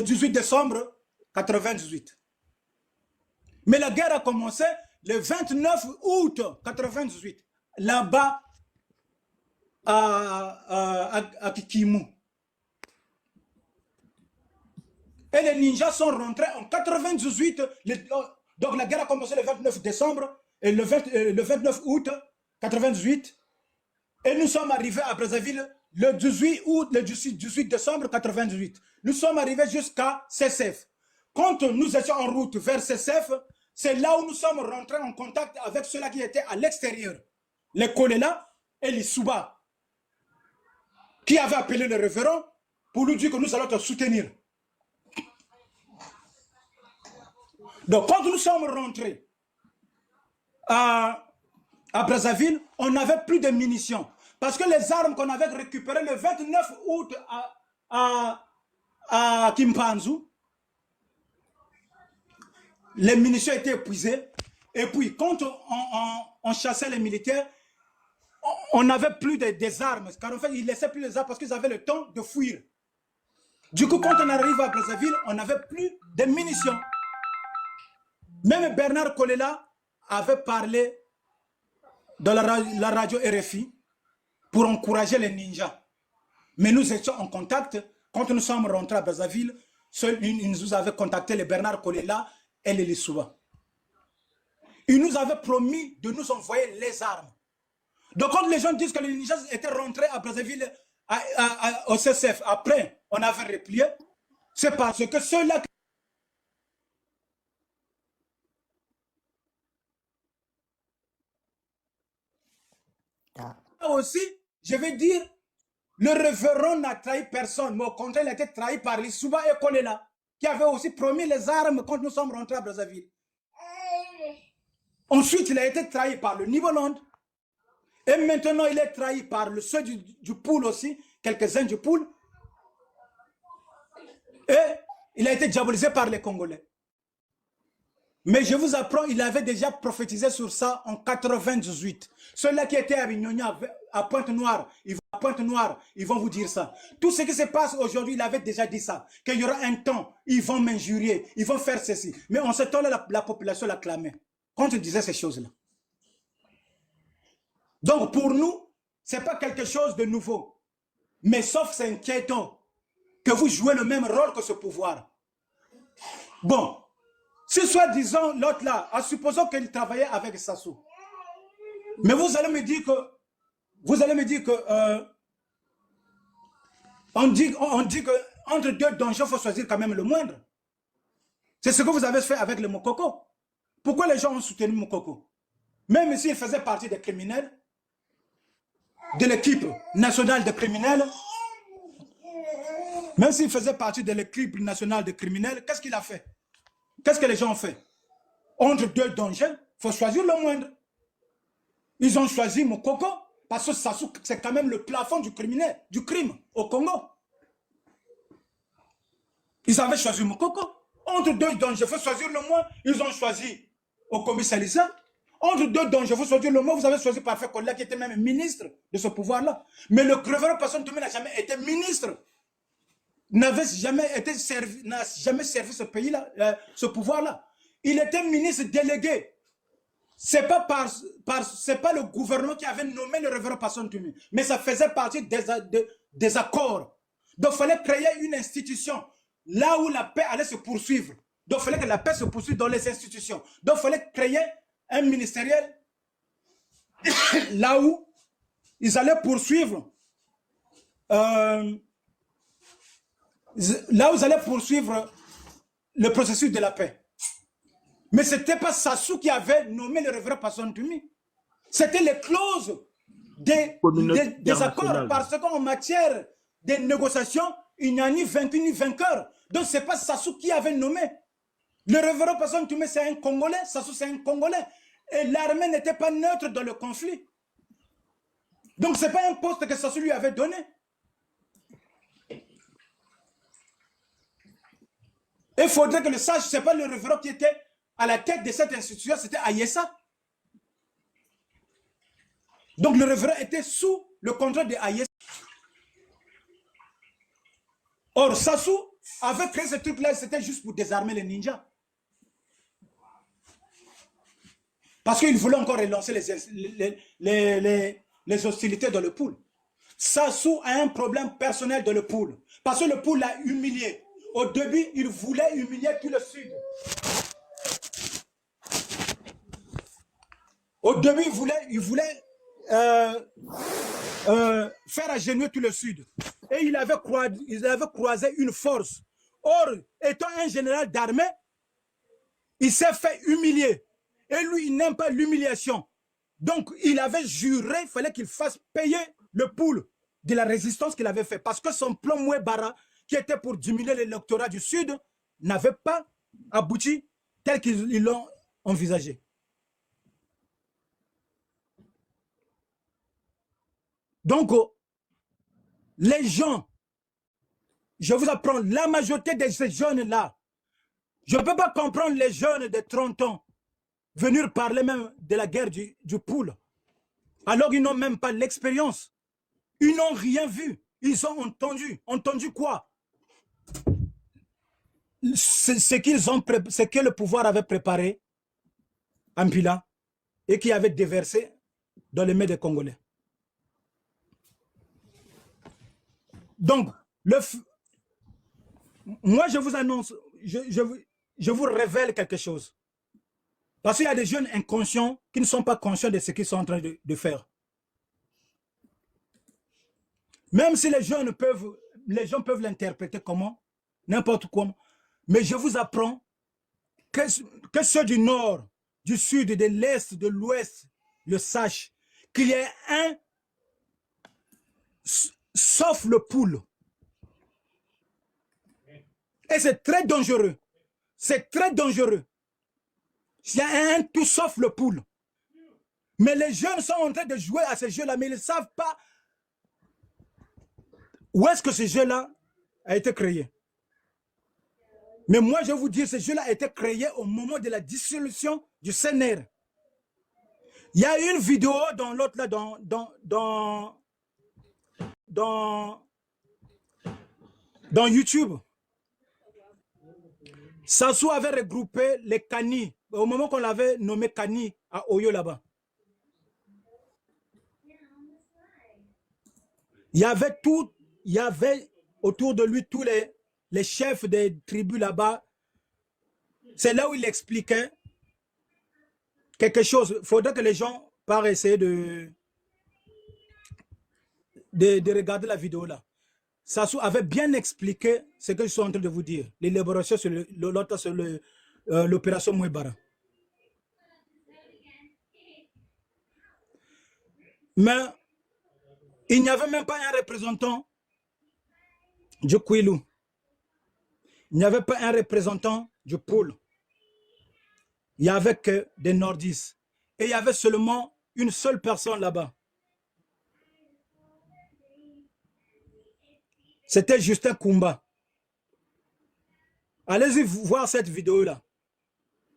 18 décembre 1998. Mais la guerre a commencé le 29 août 1998. là-bas à Kikimu. Et les ninjas sont rentrés en 98. Donc la guerre a commencé le 29 décembre et le 29 août 98. Et nous sommes arrivés à Brazzaville le 18 août, le 18 décembre 98. Nous sommes arrivés jusqu'à CCF. Quand nous étions en route vers CCF, c'est là où nous sommes rentrés en contact avec ceux-là qui étaient à l'extérieur. Les Kolela et les Souba, qui avaient appelé le révérend pour lui dire que nous allons te soutenir. Donc quand nous sommes rentrés à Brazzaville, on n'avait plus de munitions. Parce que les armes qu'on avait récupérées le 29 août à Kimpanzu, les munitions étaient épuisées. Et puis, quand on chassait les militaires, on n'avait plus des armes. Car en fait, ils ne laissaient plus les armes parce qu'ils avaient le temps de fuir. Du coup, quand on arrive à Brazzaville, on n'avait plus de munitions. Même Bernard Kolela avait parlé dans la radio RFI pour encourager les ninjas. Mais nous étions en contact. Quand nous sommes rentrés à Brazzaville, ils nous avaient contacté, les Bernard Kolela et les Lissouba. Ils nous avaient promis de nous envoyer les armes. Donc quand les gens disent que les ninjas étaient rentrés à Brazzaville, au CCF, après on avait replié, c'est parce que ceux-là aussi, je vais dire, le révérend n'a trahi personne, mais au contraire, il a été trahi par les Souba et Kolela, qui avaient aussi promis les armes quand nous sommes rentrés à Brazzaville. Ensuite, il a été trahi par le Niboland. Et maintenant, il est trahi par ceux du pool aussi, quelques-uns du pool. Et il a été diabolisé par les Congolais. Mais je vous apprends, il avait déjà prophétisé sur ça en 98. Ceux-là qui étaient à Vignonia, à Pointe-Noire, ils vont vous dire ça. Tout ce qui se passe aujourd'hui, il avait déjà dit ça. Qu'il y aura un temps, ils vont m'injurier, ils vont faire ceci. Mais en ce temps-là, la population l'acclamait. Quand il disait ces choses-là. Donc pour nous, ce n'est pas quelque chose de nouveau. Mais sauf c'est inquiétant que vous jouez le même rôle que ce pouvoir. Bon. Si soi-disant l'autre là, en supposant qu'il travaillait avec Sassou, mais vous allez me dire que, on dit que entre deux dangers, il faut choisir quand même le moindre. C'est ce que vous avez fait avec le Mokoko. Pourquoi les gens ont soutenu Mokoko? Même s'il faisait partie des criminels, de l'équipe nationale des criminels, même s'il faisait partie de l'équipe nationale des criminels, qu'est-ce qu'il a fait? Qu'est-ce que les gens ont fait? Entre deux dangers, il faut choisir le moindre. Ils ont choisi Mokoko, parce que Sassou, c'est quand même le plafond du crime au Congo. Ils avaient choisi Mokoko. Entre deux dangers, il faut choisir le moins. Ils ont choisi au commissariat. Entre deux dangers, il faut choisir le moins. Vous avez choisi Parfait Kola, qui était même ministre de ce pouvoir-là. Mais le révérend Passon Toumé n'a jamais été ministre. N'a jamais servi ce pays-là, ce pouvoir-là. Il était ministre délégué. Ce n'est pas le gouvernement qui avait nommé le révérend Passon Toumé, mais ça faisait partie des accords. Donc, il fallait créer une institution là où la paix allait se poursuivre. Donc, il fallait que la paix se poursuive dans les institutions. Donc, il fallait créer un ministériel là où ils allaient poursuivre le processus de la paix. Mais ce n'était pas Sassou qui avait nommé le révérend Passon Toumé. C'était les clauses des accords. Parce qu'en matière de négociations, il n'y a ni vaincu ni vainqueur. Donc ce n'est pas Sassou qui avait nommé. Le révérend Passon Toumé, c'est un Congolais. Sassou, c'est un Congolais. Et l'armée n'était pas neutre dans le conflit. Donc ce n'est pas un poste que Sassou lui avait donné. Il faudrait que le sage, ce n'est pas le révérend qui était à la tête de cette institution, c'était Ayessa. Donc le révérend était sous le contrôle de Ayessa. Or, Sassou avait créé ce truc-là, c'était juste pour désarmer les ninjas. Parce qu'il voulait encore relancer les hostilités dans le pool. Sassou a un problème personnel dans le pool. Parce que le pool l'a humilié. Au début, il voulait humilier tout le Sud. Au début, il voulait faire agenouiller tout le Sud. Et il avait croisé une force. Or, étant un général d'armée, il s'est fait humilier. Et lui, il n'aime pas l'humiliation. Donc, il avait juré, il fallait qu'il fasse payer le pool de la résistance qu'il avait fait. Parce que son plan Mouebara, qui était pour diminuer l'électorat du Sud, n'avait pas abouti tel qu'ils l'ont envisagé. Donc, les gens, je vous apprends, la majorité de ces jeunes-là, je ne peux pas comprendre les jeunes de 30 ans venir parler même de la guerre du pool, alors qu'ils n'ont même pas l'expérience. Ils n'ont rien vu. Ils ont entendu. Entendu quoi? Ce que le pouvoir avait préparé en Pila et qui avait déversé dans les mains des Congolais. Donc, moi, je vous annonce, je vous révèle quelque chose. Parce qu'il y a des jeunes inconscients qui ne sont pas conscients de ce qu'ils sont en train de faire. Même si les gens peuvent l'interpréter comment, n'importe comment, mais je vous apprends que ceux du nord, du sud, de l'est, de l'ouest le sachent, qu'il y a un, sauf le pool. Et c'est très dangereux. C'est très dangereux. Il y a un tout sauf le pool. Mais les jeunes sont en train de jouer à ces jeux-là, mais ils ne savent pas où est-ce que ce jeu-là a été créé. Mais moi, je vais vous dire, ce jeu-là a été créé au moment de la dissolution du CNR. Il y a une vidéo dans l'autre, là, dans YouTube. Sassou avait regroupé les Kani, au moment qu'on l'avait nommé Kani à Oyo là-bas. Il y avait autour de lui tous les chefs des tribus là-bas. C'est là où il expliquait quelque chose. Il faudrait que les gens partent essayer de regarder la vidéo là. Sassou avait bien expliqué ce que je suis en train de vous dire. L'élaboration sur l'opération Mouebara. Mais il n'y avait même pas un représentant du Kwilu. Il n'y avait pas un représentant du pôle. Il n'y avait que des nordistes. Et il y avait seulement une seule personne là-bas. C'était Justin Kumba. Allez-y voir cette vidéo-là.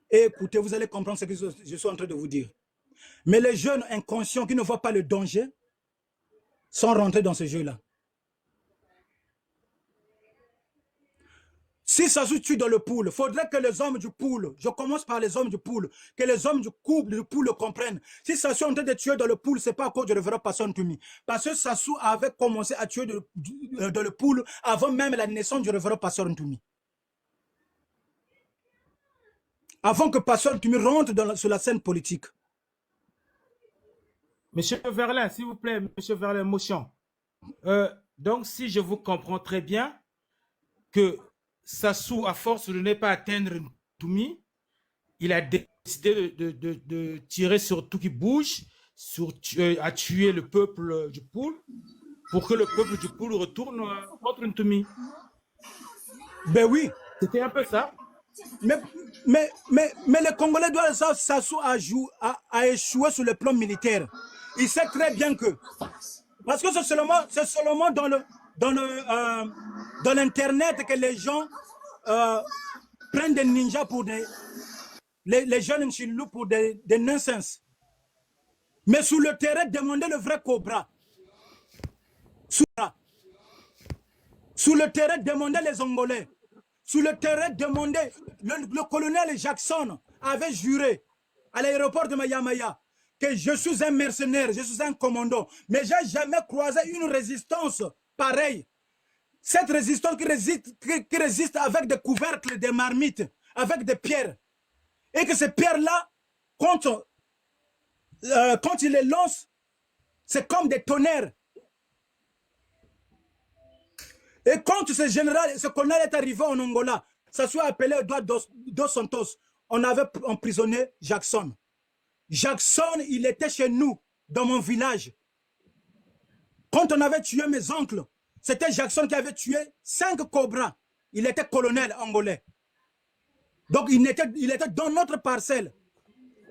Et écoutez, vous allez comprendre ce que je suis en train de vous dire. Mais les jeunes inconscients qui ne voient pas le danger sont rentrés dans ce jeu-là. Si ça se tue dans le pool, il faudrait que les hommes du pool, je commence par les hommes du pool, que les hommes du couple du pool le comprennent. Si Sassou est en train de tuer dans le pool, ce n'est pas à cause du révérend Pasteur Ntoumi. Parce que Sassou avait commencé à tuer dans le pool avant même la naissance du révérend Pasteur Ntoumi. Avant que Pasteur Ntoumi rentre sur la scène politique. Monsieur Verlin, s'il vous plaît, Monsieur Verlin, motion. Donc, si je vous comprends très bien, que Sassou, à force de ne pas atteindre Ntoumi, il a décidé de tirer sur tout qui bouge, à tuer le peuple du pool, pour que le peuple du pool retourne contre Ntoumi. Ben oui. C'était un peu ça. Mais les Congolais doivent savoir que Sassou a échoué sur le plan militaire. Il sait très bien que... Parce que c'est seulement dans l'internet que les gens prennent des ninjas pour les jeunes Nchilou pour des nonsense. Mais sur le terrain, demandez le vrai Cobra. Sur le terrain, demandez les Angolais. Sur le terrain, demandez le colonel Jackson avait juré à l'aéroport de Mayamaya que je suis un mercenaire, je suis un commandant, mais je n'ai jamais croisé une résistance pareille. Cette résistance qui résiste avec des couvercles, des marmites, avec des pierres. Et que ces pierres-là, quand il les lance, c'est comme des tonnerres. Et quand ce colonel est arrivé en Angola, ça soit appelé Eduardo dos Santos, on avait emprisonné Jackson. Jackson, il était chez nous, dans mon village. Quand on avait tué mes oncles, c'était Jackson qui avait tué 5 cobras. Il était colonel angolais. Donc, il était dans notre parcelle.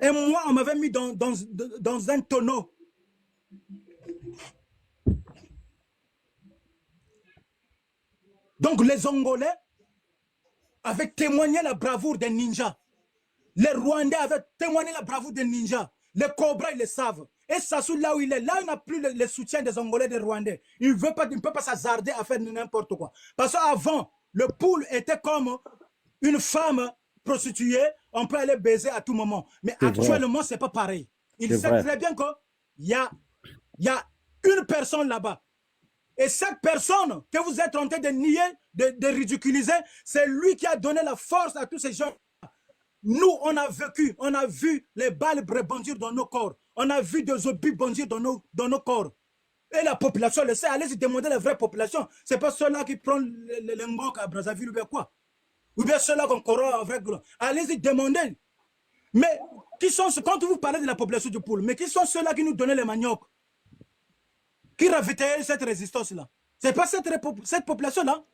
Et moi, on m'avait mis dans un tonneau. Donc, les Angolais avaient témoigné la bravoure des ninjas. Les Rwandais avaient témoigné la bravoure des ninjas. Les Cobras, ils le savent. Et Sassou, là où il est, là, il n'a plus le soutien des Angolais et des Rwandais. Il ne peut pas s'hasarder à faire n'importe quoi. Parce qu'avant, le poule était comme une femme prostituée. On peut aller baiser à tout moment. Mais actuellement, ce n'est pas pareil. Il sait très bien qu'il y a une personne là-bas. Et cette personne que vous êtes en train de nier, de ridiculiser, c'est lui qui a donné la force à tous ces gens. Nous, on a vécu, on a vu les balles bondir dans nos corps. On a vu des obus bondir dans nos corps. Et la population le sait. Allez-y demander la vraie population. Ce n'est pas ceux-là qui prennent le ngok à Brazzaville ou bien quoi. Ou bien ceux-là qu'on corrompt avec. Allez-y demander. Mais qui sont ceux, quand vous parlez de la population du Poule, mais qui sont ceux-là qui nous donnaient les maniocs? Qui ravitaillait cette résistance-là? Ce n'est pas cette population-là.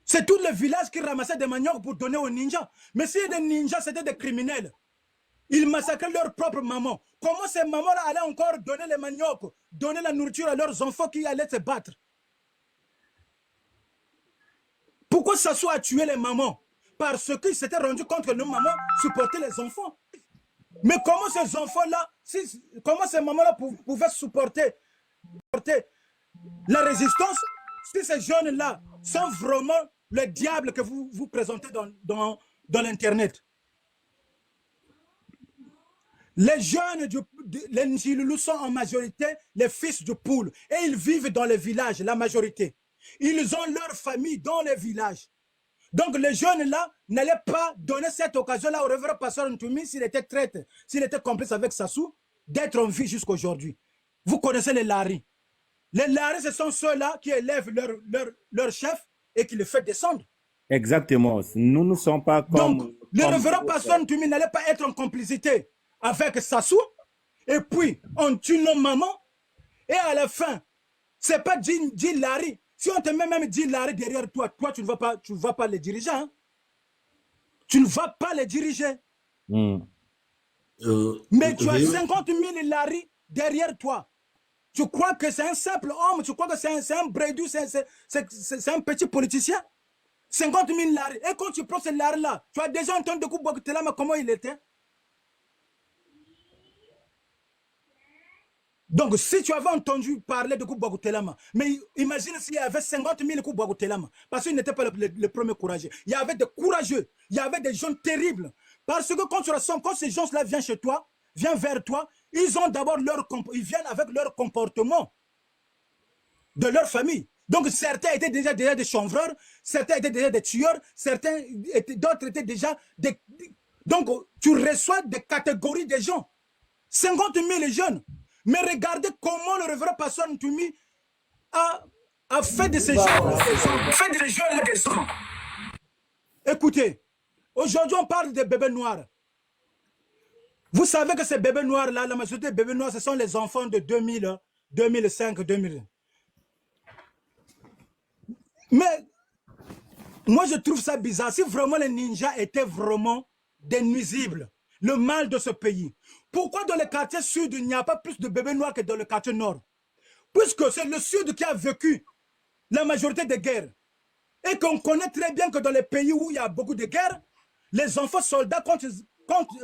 C'est tous les villages qui ramassaient des maniocs pour donner aux ninjas. Mais si des ninjas, c'était des criminels. Ils massacraient leur propre maman. Comment ces mamans-là allaient encore donner les maniocs, donner la nourriture à leurs enfants qui allaient se battre? Pourquoi Sassou a tué les mamans? Parce qu'ils s'étaient rendus compte que nos mamans supportaient les enfants. Mais comment ces enfants-là, comment ces mamans-là pouvaient supporter la résistance si ces jeunes-là sont vraiment le diable que vous vous présentez dans l'Internet? Les jeunes, les Njiloulous sont en majorité les fils du Poule et ils vivent dans les villages, la majorité. Ils ont leur famille dans les villages. Donc les jeunes-là n'allaient pas donner cette occasion-là au révérend pasteur Ntoumi s'il était traître, s'il était complice avec Sassou, d'être en vie jusqu'à aujourd'hui. Vous connaissez les Laris. Les Laris, ce sont ceux-là qui élèvent leur chef et qui le font descendre. Exactement. Nous ne sommes pas comme... Donc, le révérend pasteur Ntoumi n'allait pas être en complicité avec Sassou, et puis on tue nos mamans, et à la fin, c'est pas Djin Lari. Si on te met même Djin Lari derrière toi, tu ne vas pas les diriger. Hein? Tu ne vas pas les diriger. Mais tu as 50 000 Lari derrière toi. Tu crois que c'est un simple homme, tu crois que c'est un brédou, c'est un petit politicien. 50 000 Lari. Et quand tu prends ce Lari-là, tu as déjà entendu de Kouboukoutelama comment il était. Donc, si tu avais entendu parler de Kouboukoutelama, mais imagine s'il y avait 50 000 Kouboukoutelama, parce qu'il n'était pas le premier courageux. Il y avait des courageux, il y avait des gens terribles. Parce que quand ces gens-là viennent chez toi, viennent vers toi, ils viennent avec leur comportement de leur famille. Donc, certains étaient déjà des chanvreurs, certains étaient déjà des tueurs, d'autres étaient déjà des... Donc, tu reçois des catégories de gens. 50 000 jeunes. Mais regardez comment le révérend pasteur Ntoumi a fait de ces jeunes des hommes. Écoutez, aujourd'hui on parle des bébés noirs. Vous savez que ces bébés noirs-là, la majorité des bébés noirs, ce sont les enfants de 2000, 2005, 2000. Mais moi je trouve ça bizarre. Si vraiment les ninjas étaient vraiment des nuisibles, le mal de ce pays, pourquoi dans le quartier sud, il n'y a pas plus de bébés noirs que dans le quartier nord? Puisque c'est le sud qui a vécu la majorité des guerres. Et qu'on connaît très bien que dans les pays où il y a beaucoup de guerres, les enfants soldats,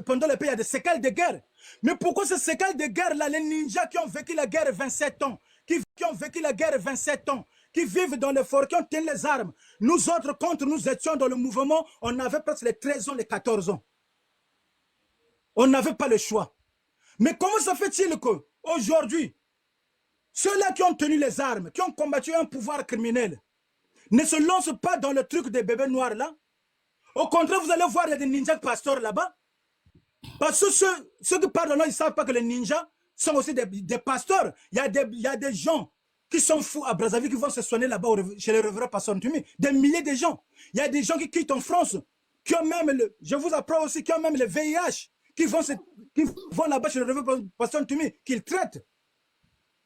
pendant les pays, il y a des séquelles de guerre. Mais pourquoi ces séquelles de guerre-là, les ninjas qui ont vécu la guerre 27 ans, qui ont vécu la guerre 27 ans, qui vivent dans les forêts, qui ont tenu les armes, nous autres, quand nous étions dans le mouvement, on avait presque les 13 ans, les 14 ans. On n'avait pas le choix. Mais comment ça fait-il qu'aujourd'hui, ceux-là qui ont tenu les armes, qui ont combattu un pouvoir criminel, ne se lancent pas dans le truc des bébés noirs là? Au contraire, vous allez voir, il y a des ninjas pasteurs là-bas. Parce que ceux qui parlent là, ils ne savent pas que les ninjas sont aussi des pasteurs. Il y a des gens qui sont fous à Brazzaville, qui vont se soigner là-bas chez les révérends pasteurs Ntumi. Des milliers de gens. Il y a des gens qui quittent en France, qui ont même, je vous apprends aussi, qui ont même le VIH, qui vont là-bas chez les révérends pasteurs Ntumi, qu'ils traitent.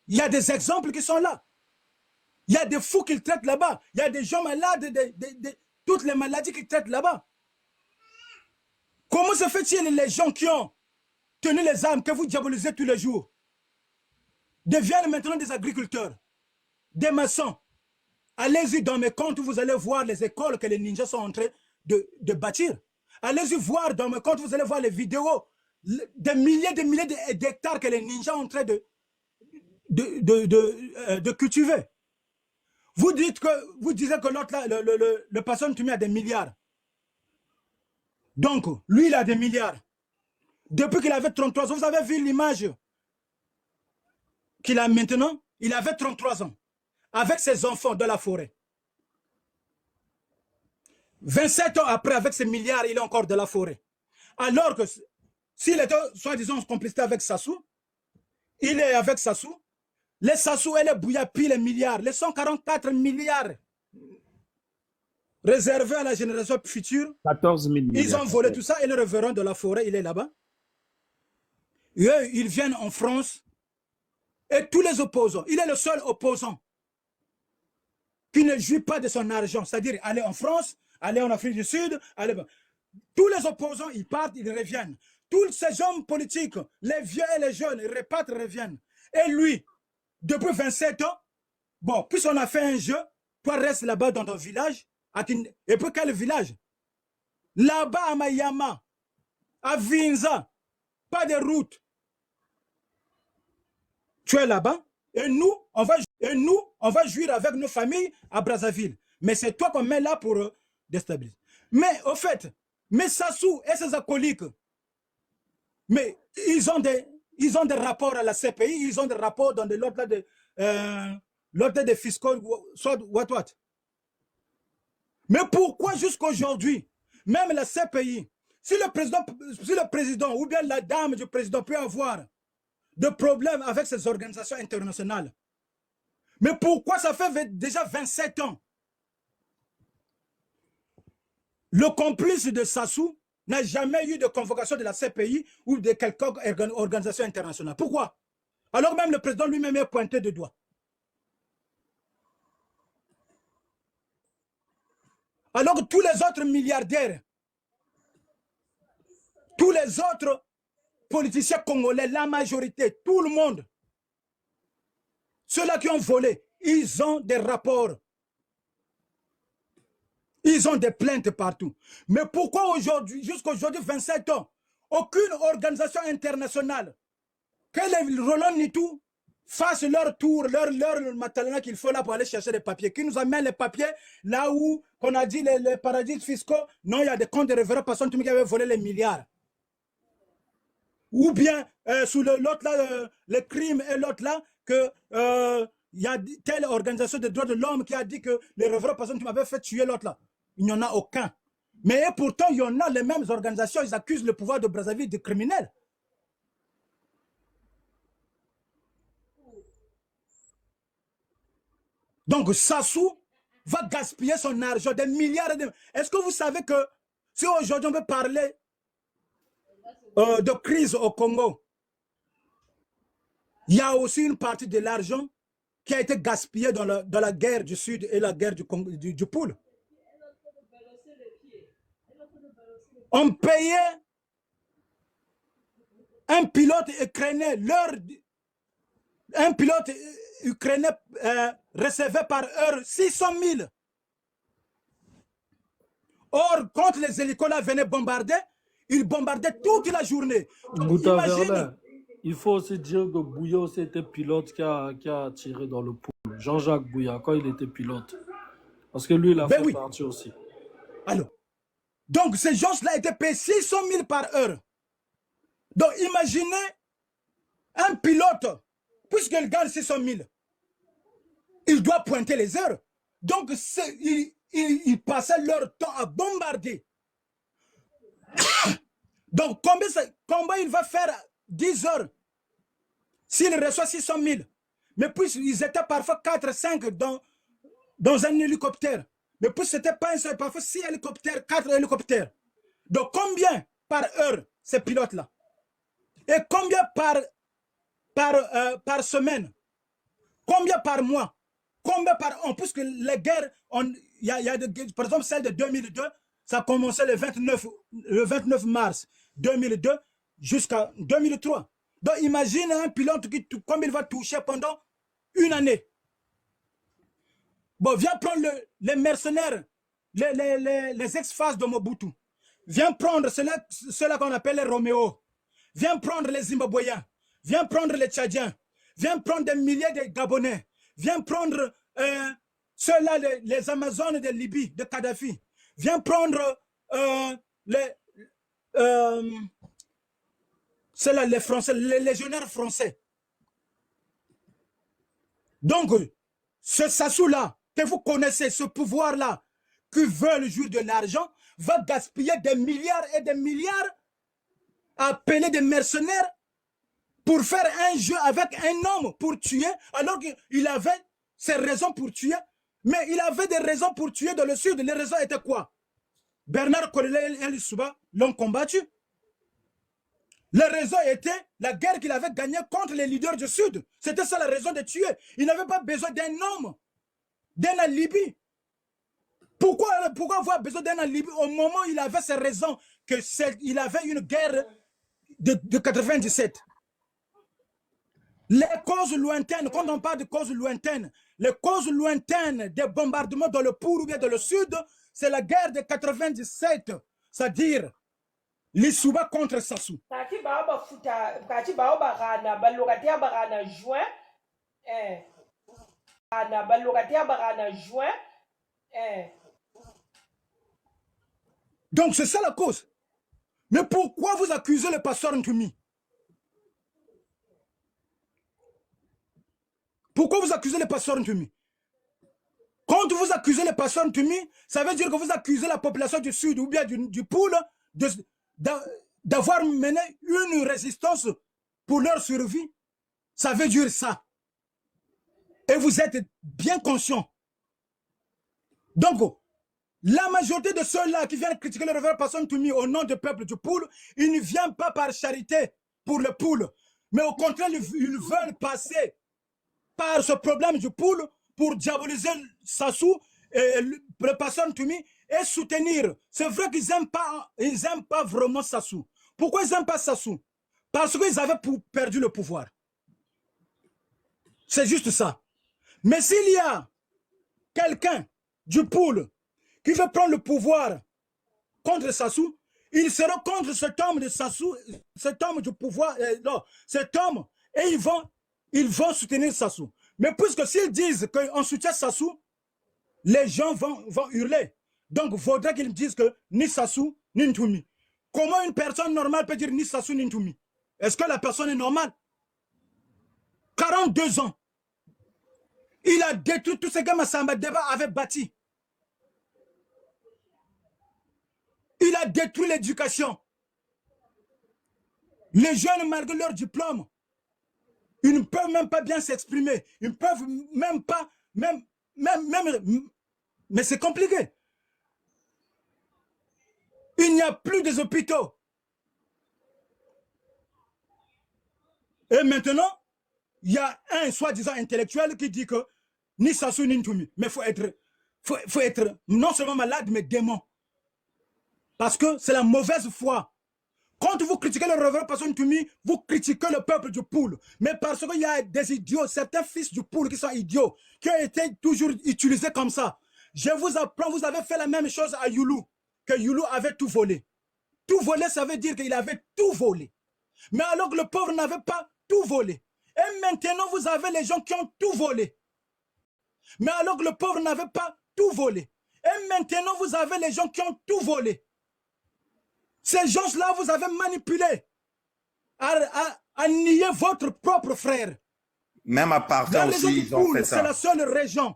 Il y a des exemples qui sont là. Il y a des fous qu'ils traitent là-bas. Il y a des gens malades, toutes les maladies qu'ils traitent là-bas. Comment se fait-il les gens qui ont tenu les armes que vous diabolisez tous les jours deviennent maintenant des agriculteurs, des maçons? Allez-y dans mes comptes, vous allez voir les écoles que les ninjas sont en train de bâtir. Allez-y voir dans mes comptes, vous allez voir les vidéos, des milliers d'hectares que les ninjas sont en train de cultiver. Vous disiez que l'autre là, le patron Ntumi a des milliards. Donc, lui, il a des milliards. Depuis qu'il avait 33 ans, vous avez vu l'image qu'il a maintenant? Il avait 33 ans, avec ses enfants dans la forêt. 27 ans après, avec ses milliards, il est encore dans la forêt. Alors que s'il était, soi-disant, en complicité avec Sassou, il est avec Sassou. Les Sassou et les Bouyapi, les milliards, les 144 milliards réservés à la génération future. 14 000 milliards. Ils ont volé tout ça et le révérend de la forêt, il est là-bas. Et eux, ils viennent en France. Et tous les opposants, il est le seul opposant qui ne jouit pas de son argent. C'est-à-dire aller en France, aller en Afrique du Sud, aller... Tous les opposants, ils partent, ils reviennent. Tous ces hommes politiques, les vieux et les jeunes, ils repartent, reviennent. Et lui, depuis 27 ans, bon, puisqu'on a fait un jeu, toi reste là-bas dans ton village. Et puis quel village? Là-bas à Mayama, à Vinza, pas de route. Tu es là-bas et nous, on va jouir avec nos familles à Brazzaville. Mais c'est toi qu'on met là pour déstabiliser. Mais au fait, mais Sassou et ses acolytes, mais ils ont des rapports à la CPI, ils ont des rapports dans l'ordre des fiscaux, soit what. Mais pourquoi jusqu'aujourd'hui, même la CPI, si le président ou bien la dame du président peut avoir des problèmes avec ces organisations internationales, mais pourquoi ça fait déjà 27 ans? Le complice de Sassou n'a jamais eu de convocation de la CPI ou de quelconque organisation internationale. Pourquoi? Alors même le président lui-même est pointé de doigt. Alors que tous les autres milliardaires, tous les autres politiciens congolais, la majorité, tout le monde, ceux-là qui ont volé, ils ont des rapports. Ils ont des plaintes partout. Mais pourquoi aujourd'hui, jusqu'à aujourd'hui, 27 ans, aucune organisation internationale, que les Roland Nitou fassent leur tour, leur matalana qu'il faut là pour aller chercher des papiers, qui nous amènent les papiers là où on a dit les paradis fiscaux, non, il y a des comptes de révérends personnes qui avaient volé les milliards. Ou bien sous l'autre là, le crime et l'autre là, que il y a telle organisation de droits de l'homme qui a dit que les révérends personnes qui m'avaient fait tuer l'autre là. Il n'y en a aucun. Mais pourtant, il y en a les mêmes organisations, ils accusent le pouvoir de Brazzaville de criminel. Donc Sassou va gaspiller son argent, des milliards de... Est-ce que vous savez que si aujourd'hui on veut parler de crise au Congo, il y a aussi une partie de l'argent qui a été gaspillé dans la guerre du Sud et la guerre du Poule. On payait un pilote ukrainien, recevait par heure 600 000. Or, quand les hélicos venaient bombarder, ils bombardaient toute la journée. Bouta Verlin, il faut aussi dire que Bouya, c'était pilote qui a tiré dans le pool. Jean-Jacques Bouya, quand il était pilote. Parce que lui, il a fait partie aussi. Alors, donc ces gens-là étaient payés 600 000 par heure. Donc imaginez un pilote, puisqu'il gagne 600 000, il doit pointer les heures. Donc ils passaient leur temps à bombarder. Donc combien il va faire 10 heures s'il reçoit 600 000? Mais puis ils étaient parfois 4, 5 dans un hélicoptère. Mais puis c'était pas un seul, parfois 6 hélicoptères, 4 hélicoptères. Donc combien par heure ces pilotes-là? Et combien par semaine? Combien par mois? Combien par an? Puisque les guerres, par exemple celle de 2002, ça a commencé le 29 mars 2002 jusqu'à 2003. Donc imagine un pilote comme il va toucher pendant une année. Bon, viens prendre les mercenaires, les ex-faces de Mobutu. Viens prendre ceux-là qu'on appelle les Roméo. Viens prendre les Zimbabwéens. Viens prendre les Tchadiens. Viens prendre des milliers de Gabonais. Viens prendre ceux-là, les Amazones de Libye, de Kadhafi. Viens prendre ceux-là, les Français, les légionnaires français. Donc, ce Sassou-là, que vous connaissez, ce pouvoir-là, qui veut jouir de l'argent, va gaspiller des milliards et des milliards à appeler des mercenaires pour faire un jeu avec un homme pour tuer, alors qu'il avait ses raisons pour tuer. Mais il avait des raisons pour tuer dans le sud. Les raisons étaient quoi? Bernard Corneille et Lissouba l'ont combattu. La raison était la guerre qu'il avait gagnée contre les leaders du Sud. C'était ça la raison de tuer. Il n'avait pas besoin d'un homme, d'un alibi. Pourquoi avoir besoin d'un alibi au moment où il avait ses raisons, qu'il avait une guerre de 97? Les causes lointaines, quand on parle de causes lointaines, les causes lointaines des bombardements dans le Pour ou bien dans le Sud, c'est la guerre de 97, c'est-à-dire Lissouba contre Sassou. Donc c'est ça la cause. Mais pourquoi vous accusez le pasteur Ntumi? Pourquoi vous accusez le pasteur Ntumi? Quand vous accusez le pasteur Ntumi, ça veut dire que vous accusez la population du Sud ou bien du Poul d'avoir mené une résistance pour leur survie. Ça veut dire ça. Et vous êtes bien conscient. Donc, la majorité de ceux-là qui viennent critiquer le révérend pasteur Ntumi au nom du peuple du Poul, ils ne viennent pas par charité pour le Poul, mais au contraire, ils veulent passer par ce problème du Poul pour diaboliser Sassou et le pasteur Ntumi et soutenir. C'est vrai qu'ils n'aiment pas vraiment Sassou. Pourquoi ils n'aiment pas Sassou? Parce qu'ils avaient perdu le pouvoir. C'est juste ça. Mais s'il y a quelqu'un du Poul qui veut prendre le pouvoir contre Sassou, il sera contre cet homme de Sassou, cet homme du pouvoir, non, cet homme, et ils vont soutenir Sassou. Mais puisque s'ils disent qu'on soutient Sassou, les gens vont hurler. Donc, il faudrait qu'ils disent que ni Sassou, ni Ntumi. Comment une personne normale peut dire ni Sassou, ni Ntumi? Est-ce que la personne est normale? 42 ans. Il a détruit tout ce que Massamba Deba avait bâti. Il a détruit l'éducation. Les jeunes, malgré leur diplôme, ils ne peuvent même pas bien s'exprimer. Ils ne peuvent même pas, mais c'est compliqué. Il n'y a plus des hôpitaux. Et maintenant, il y a un soi-disant intellectuel qui dit que ni Sassou ni Ntumi. Mais il faut être non seulement malade, mais démon. Parce que c'est la mauvaise foi. Quand vous critiquez le révérend pasteur Ntumi, vous critiquez le peuple du Poul. Mais parce qu'il y a des idiots, certains fils du Poul qui sont idiots, qui ont été toujours utilisés comme ça. Je vous apprends, vous avez fait la même chose à Youlou, que Youlou avait tout volé. Tout volé, ça veut dire qu'il avait tout volé. Mais alors que le pauvre n'avait pas tout volé. Et maintenant, vous avez les gens qui ont tout volé. Mais alors que le pauvre n'avait pas tout volé. Et maintenant, vous avez les gens qui ont tout volé. Ces gens-là, vous avez manipulé. à nier votre propre frère. Même à Dans Parfait les aussi, autres ils ont fait poules, c'est ça. la seule région,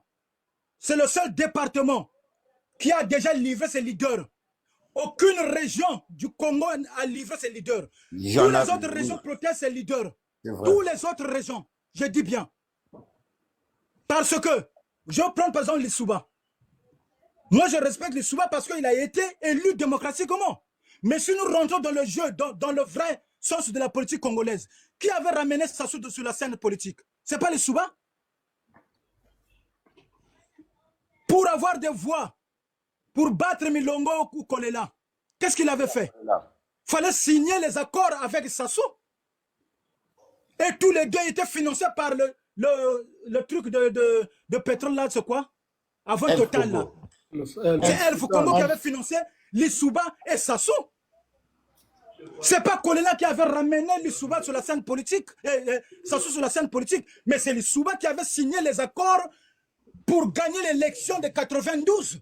c'est le seul département qui a déjà livré ses leaders. Aucune région du Congo a livré ses leaders. Toutes les autres régions protègent ses leaders. Toutes les autres régions, je dis bien. Parce que, je prends par exemple les Souba. Moi, je respecte les Souba parce qu'il a été élu démocratiquement. Mais si nous rentrons dans le jeu, dans le vrai sens de la politique congolaise, qui avait ramené Sassou sur la scène politique? Ce n'est pas les Souba? Pour avoir des voix, pour battre Milongo ou Kolela, qu'est-ce qu'il avait fait? Il fallait signer les accords avec Sassou. Et tous les deux étaient financés par le truc de pétrole là, c'est quoi? Avant Total là. C'est Elf Congo qui avait financé Lissouba et Sassou. C'est pas Kolela qui avait ramené Lissouba sur la scène politique, Sassou sur la scène politique, mais c'est Lissouba qui avait signé les accords pour gagner l'élection de 92.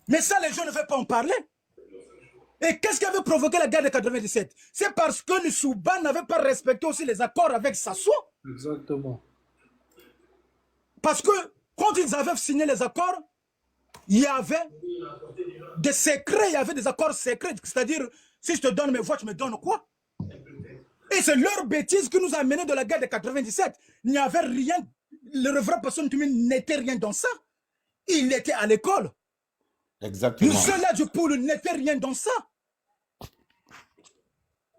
Mais ça, les gens ne veulent pas en parler. Et qu'est-ce qui avait provoqué la guerre de 97? C'est parce que le Souban n'avait pas respecté aussi les accords avec Sassou. Exactement. Parce que quand ils avaient signé les accords, il y avait des secrets, il y avait des accords secrets. C'est-à-dire, si je te donne mes voix, tu me donnes quoi? Et c'est leur bêtise qui nous a menés de la guerre de 97. Il n'y avait rien, le révérend Pasteur Ntoumi n'était rien dans ça. Il était à l'école. Exactement. Le soldat du Poule n'était rien dans ça.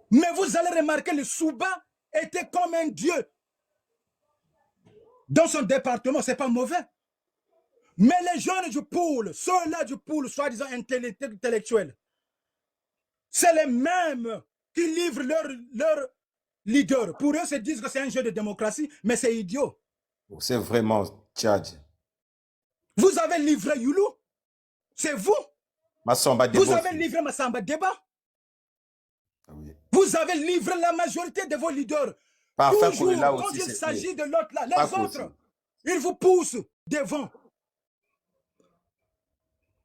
Mais vous allez remarquer, le Souba était comme un dieu. Dans son département, ce n'est pas mauvais. Mais les jeunes du Poule, ceux-là du Poule, soi-disant intellectuels, c'est les mêmes qui livrent leur leader. Pour eux, ils se disent que c'est un jeu de démocratie, mais c'est idiot. C'est vraiment Tchad. Vous avez livré Youlou. C'est vous. Massamba Vous avez livré Massamba Deba. Oui. Vous avez livré la majorité de vos leaders. Parfait, toujours, là quand aussi, il s'agit de l'autre là, les pas autres, ils vous poussent devant.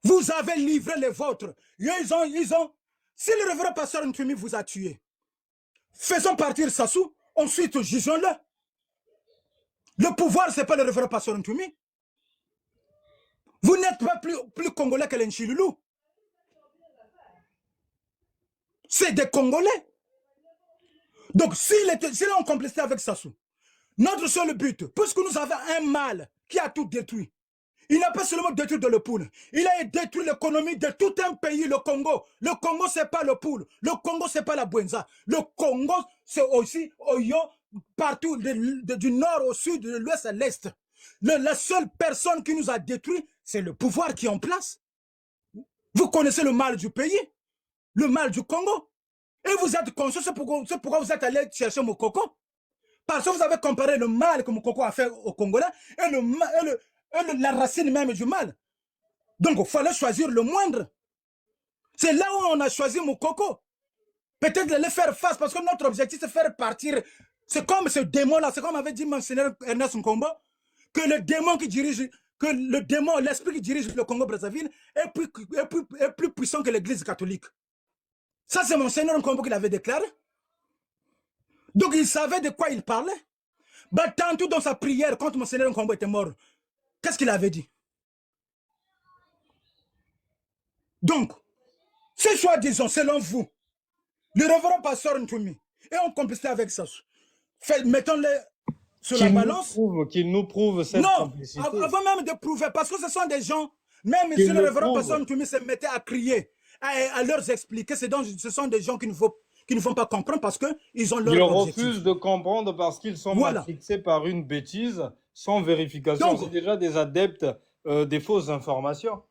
Vous avez livré les vôtres. Ils ont. Si le révérend Pasteur Ntoumi vous a tué, faisons partir Sassou, ensuite jugeons-le. Le pouvoir, ce n'est pas le révérend Pasteur Ntoumi. Vous n'êtes pas plus congolais que l'Enchiloulou. C'est des Congolais. Donc, s'il est en complicité avec Sassou, notre seul but, puisque nous avons un mal qui a tout détruit, il n'a pas seulement détruit de le Poule, il a détruit l'économie de tout un pays, le Congo. Le Congo, ce n'est pas le Poule. Le Congo, ce n'est pas la Bwenza. Le Congo, c'est aussi Oyo, partout, du nord au sud, de l'ouest à l'est. La seule personne qui nous a détruit, c'est le pouvoir qui est en place. Vous connaissez le mal du pays, le mal du Congo. Et vous êtes conscient, c'est pourquoi vous êtes allé chercher Mokoko. Parce que vous avez comparé le mal que Mokoko a fait au Congolais et la racine même du mal. Donc, il fallait choisir le moindre. C'est là où on a choisi Mokoko. Peut-être de le faire face, parce que notre objectif, c'est faire partir. C'est comme ce démon-là, c'est comme avait dit Monseigneur Ernest Nkombo, que le démon qui dirige, que le démon, l'esprit qui dirige le Congo-Brazzaville est plus puissant que l'Église catholique. Ça, c'est Monseigneur Nkombo qui l'avait déclaré. Donc, il savait de quoi il parlait. Bah, tantôt dans sa prière, quand Monseigneur Nkombo était mort, qu'est-ce qu'il avait dit? Donc, ces choix, disons, selon vous, le révérend Pasteur Ntoumi, et en complicité avec ça, mettons-les sur la balance. Qu'il nous prouve cette complicité. Non, avant même de prouver, parce que ce sont des gens, même si le révérend Pasteur Ntoumi se mettait à crier, à leur expliquer, ce sont des gens qui ne vont pas comprendre parce qu'ils ont leur objectif. Ils refusent de comprendre parce qu'ils sont matrixés par une bêtise sans vérification. C'est déjà des adeptes des fausses informations.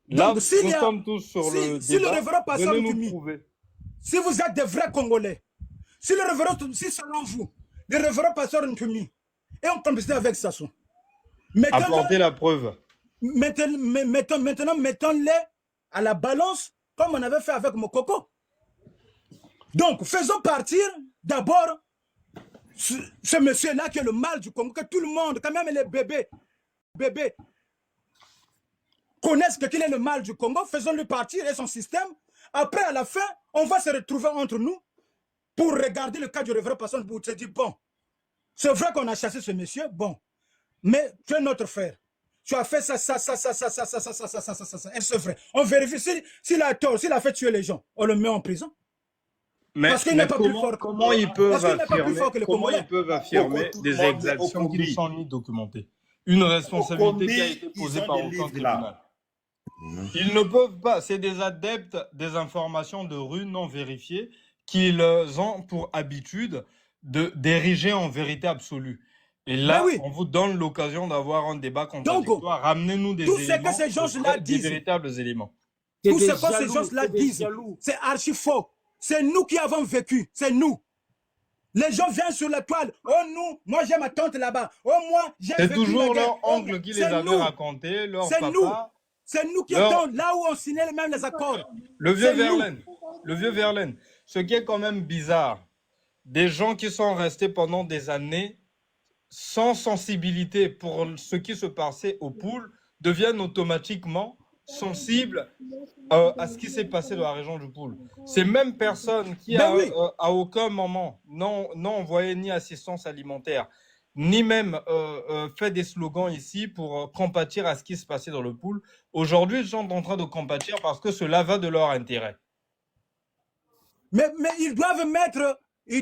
Là, donc, nous sommes tous sur le débat. Le révérend Pasteur Ntoumi, prouver. si vous êtes des vrais Congolais, si selon vous, le révérend Pasteur Ntoumi est en complicité avec Sassou, apportez la preuve. Maintenant, mettons-les à la balance comme on avait fait avec Mokoko. Donc, faisons partir d'abord ce monsieur-là qui est le mal du Congo, que tout le monde, quand même les bébés connaissent qu'il est le mal du Congo, faisons-le partir et son système. Après, à la fin, on va se retrouver entre nous pour regarder le cas du révérend pasteur pour te dire, bon, c'est vrai qu'on a chassé ce monsieur, bon, mais tu es notre frère. Tu as fait ça, ça, et c'est vrai. On vérifie s'il a tort, s'il a fait tuer les gens, on le met en prison. Parce qu'il n'est pas plus fort. Comment ils peuvent Pourquoi affirmer tout des le monde exactions qui ne oublie? sont ni documentées? Une responsabilité qui a été Ils posée ont par des aucun livres, là. tribunal. Ils ne peuvent pas, c'est des adeptes des informations de rue non vérifiées qu'ils ont pour habitude d'ériger en vérité absolue. Et là, oui. on vous donne l'occasion d'avoir un débat Donc, contradictoire. Ramenez-nous des tout ce éléments, que ces gens-là des disent, véritables éléments. tout ce que ces gens-là disent, c'est archi faux. C'est nous qui avons vécu, c'est nous. Les gens viennent sur la toile. Oh, nous, moi j'ai ma tante là-bas. Oh, moi j'ai vécu C'est toujours la guerre. leur oncle qui les avait racontés, leur papa. C'est nous qui étions là où on signait même les accords. Le vieux Verlaine. Ce qui est quand même bizarre, des gens qui sont restés pendant des années sans sensibilité pour ce qui se passait au pool deviennent automatiquement sensibles à ce qui s'est passé dans la région du Pool. Ces mêmes personnes qui à aucun moment n'ont envoyé ni assistance alimentaire, ni même fait des slogans ici pour compatir à ce qui se passait dans le Pool, aujourd'hui ils sont en train de compatir parce que cela va de leur intérêt. Mais ils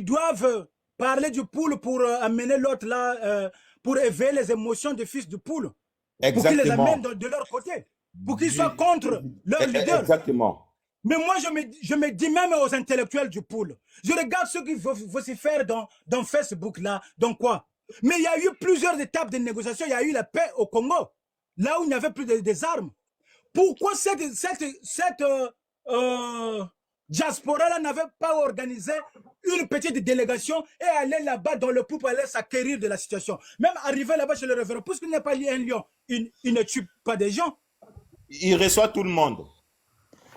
doivent parler du Pool pour amener l'autre là, pour éveiller les émotions des fils du Pool. Pour qu'ils les amènent de leur côté. Pour qu'ils soient contre leur leader. Exactement. Mais moi, je me dis même aux intellectuels du Pool. Je regarde ceux qui vocifèrent dans Facebook là. Donc quoi? Mais il y a eu plusieurs étapes de négociation. Il y a eu la paix au Congo. Là où il n'y avait plus des armes. Pourquoi cette diaspora-là n'avait pas organisé une petite délégation et aller là-bas dans le Pool pour aller s'acquérir de la situation? Même arriver là-bas chez le révérend, puisqu'il n'est pas lié à un lion, il ne tue pas des gens. Il reçoit tout le monde.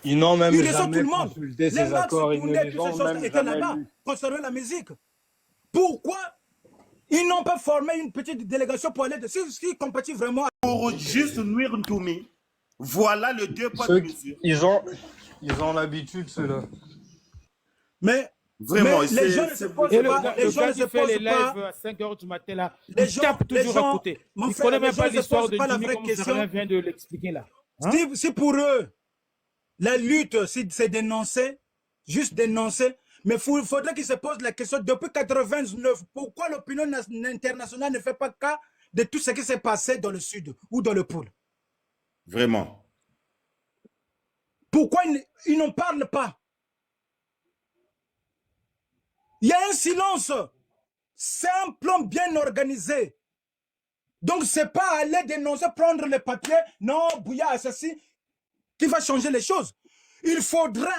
Ils n'ont même Il jamais consulté ces accords. Ils ne les ont même jamais lus. Concernant la musique. Pourquoi ils n'ont pas formé une petite délégation pour aller de ce qui compatit vraiment? Pour juste nuire Ntoumi. Voilà le deux poids de mesure. Ils ont l'habitude, ceux-là. Mais vraiment, les gens ne se posent pas. Les gens qui font les lives à 5 h du matin là, ils tapent toujours à côté. Ils ne connaissent même pas l'histoire de Jimmy comme Zerlin vient de l'expliquer là. Si pour eux, la lutte, c'est dénoncer, juste dénoncer, mais il faudrait qu'ils se posent la question depuis 1989, pourquoi l'opinion internationale ne fait pas cas de tout ce qui s'est passé dans le Sud ou dans le Pool? Vraiment. Pourquoi ils n'en parlent pas? Il y a un silence. C'est un plan bien organisé. Donc, ce n'est pas aller dénoncer, prendre les papiers, non, Bouya assassin, qui va changer les choses. Il faudra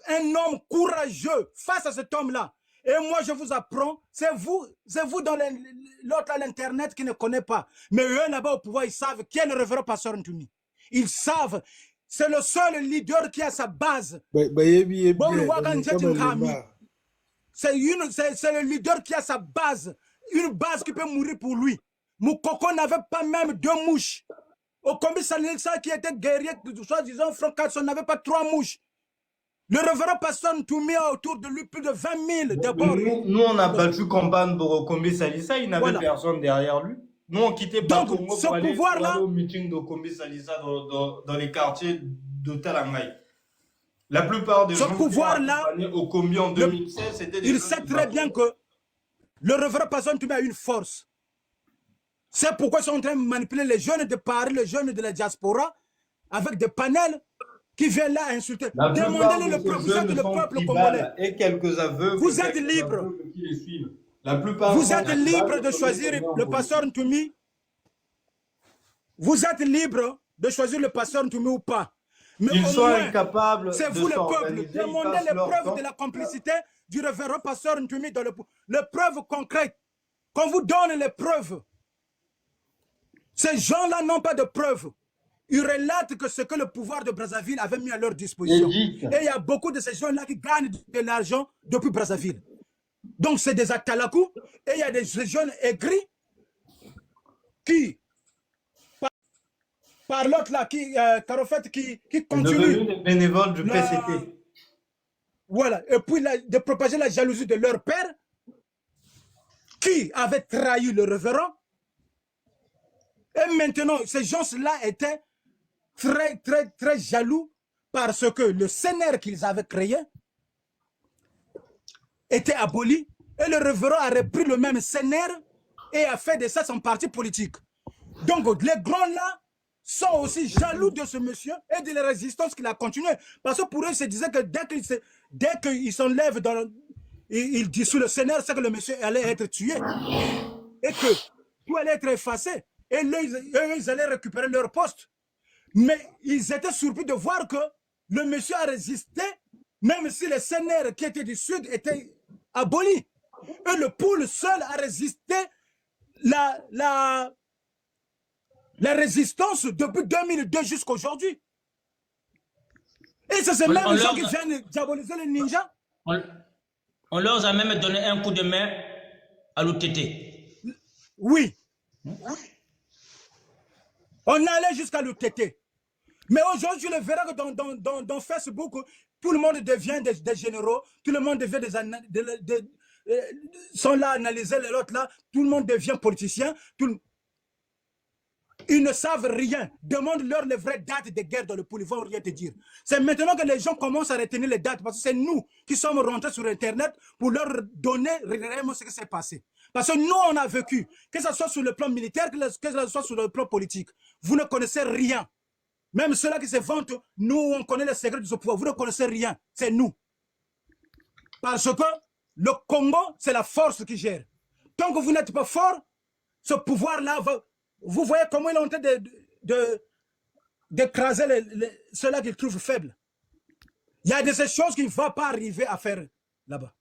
un homme courageux face à cet homme-là. Et moi, je vous apprends, c'est vous dans l'autre à l'Internet qui ne connaît pas. Mais eux, là-bas au pouvoir, ils savent qui est le révérend pasteur Ntoumi. Ils savent. C'est le seul leader qui a sa base. C'est le leader qui a sa base. Une base qui peut mourir pour lui. Moukoko n'avait pas même 2 mouches. Au combi Salissa qui était guerrier, soi-disant Franck Carson n'avait pas 3 mouches. Le révérend pasteur Ntoumi a autour de lui plus de 20 000 d'abord. Nous, on a battu Kamban pour Okombi Salissa, il n'avait personne derrière lui. Nous, on quittait Bakongo pour aller au meeting d'Okombi Salissa dans les quartiers de Talangay. La plupart des gens qui ont accompagné Okombi en 2016, c'était des gens. Il sait très bien que le révérend pasteur Ntoumi a une force. C'est pourquoi ils sont en train de manipuler les jeunes de Paris, les jeunes de la diaspora, avec des panels qui viennent là insulter. Demandez-le le peuple, vous êtes le peuple congolais. Et quelques aveugles. Vous êtes libres. La plupart vous êtes libre de choisir le pasteur Ntoumi. Vous êtes libre de choisir le pasteur Ntoumi ou pas. Mais ils sont incapables. C'est vous le peuple. Demandez les preuves de la complicité du révérend pasteur Ntoumi dans le peuple. Les preuves concrètes. Qu'on vous donne les preuves. Ces gens-là n'ont pas de preuves. Ils relatent que ce que le pouvoir de Brazzaville avait mis à leur disposition. Et il y a beaucoup de ces gens-là qui gagnent de l'argent depuis Brazzaville. Donc c'est des Atalakou. Et il y a des jeunes aigris qui, par l'autre là, qui continuent. Devenus des bénévoles du PCT. Voilà. Et puis de propager la jalousie de leur père, qui avait trahi le révérend. Et maintenant, ces gens-là étaient très jaloux parce que le CNR qu'ils avaient créé était aboli et le révérend a repris le même CNR et a fait de ça son parti politique. Donc, les grands-là sont aussi jaloux de ce monsieur et de la résistance qu'il a continué. Parce que pour eux, ils se disaient que dès qu'ils s'enlèvent, ils dissout le CNR, c'est que le monsieur allait être tué et que tout allait être effacé. Et là, ils allaient récupérer leur poste. Mais ils étaient surpris de voir que le monsieur a résisté, même si le CNR qui était du Sud était aboli. Et le pool seul a résisté la résistance depuis 2002 jusqu'à aujourd'hui. Et c'est ces mêmes gens qui viennent diaboliser les ninjas. On leur a même donné un coup de main à l'OTT. Oui. On allait jusqu'à l'OTT. Mais aujourd'hui, je le verrai que dans Facebook, tout le monde devient des généraux, tout le monde devient sont là à analyser les autres là, tout le monde devient politicien. Ils ne savent rien. Demande-leur les vraies dates de guerre dans le pool, ils ne vont rien te dire. C'est maintenant que les gens commencent à retenir les dates, parce que c'est nous qui sommes rentrés sur Internet pour leur donner réellement ce qui s'est passé. Parce que nous, on a vécu, que ce soit sur le plan militaire, que ce soit sur le plan politique. Vous ne connaissez rien. Même ceux-là qui se vantent, nous, on connaît les secrets de ce pouvoir. Vous ne connaissez rien. C'est nous. Parce que le Congo, c'est la force qui gère. Tant que vous n'êtes pas fort, ce pouvoir-là, vous voyez comment il est en train d'écraser ceux-là qu'ils trouvent faibles. Il y a des choses qu'il ne va pas arriver à faire là-bas.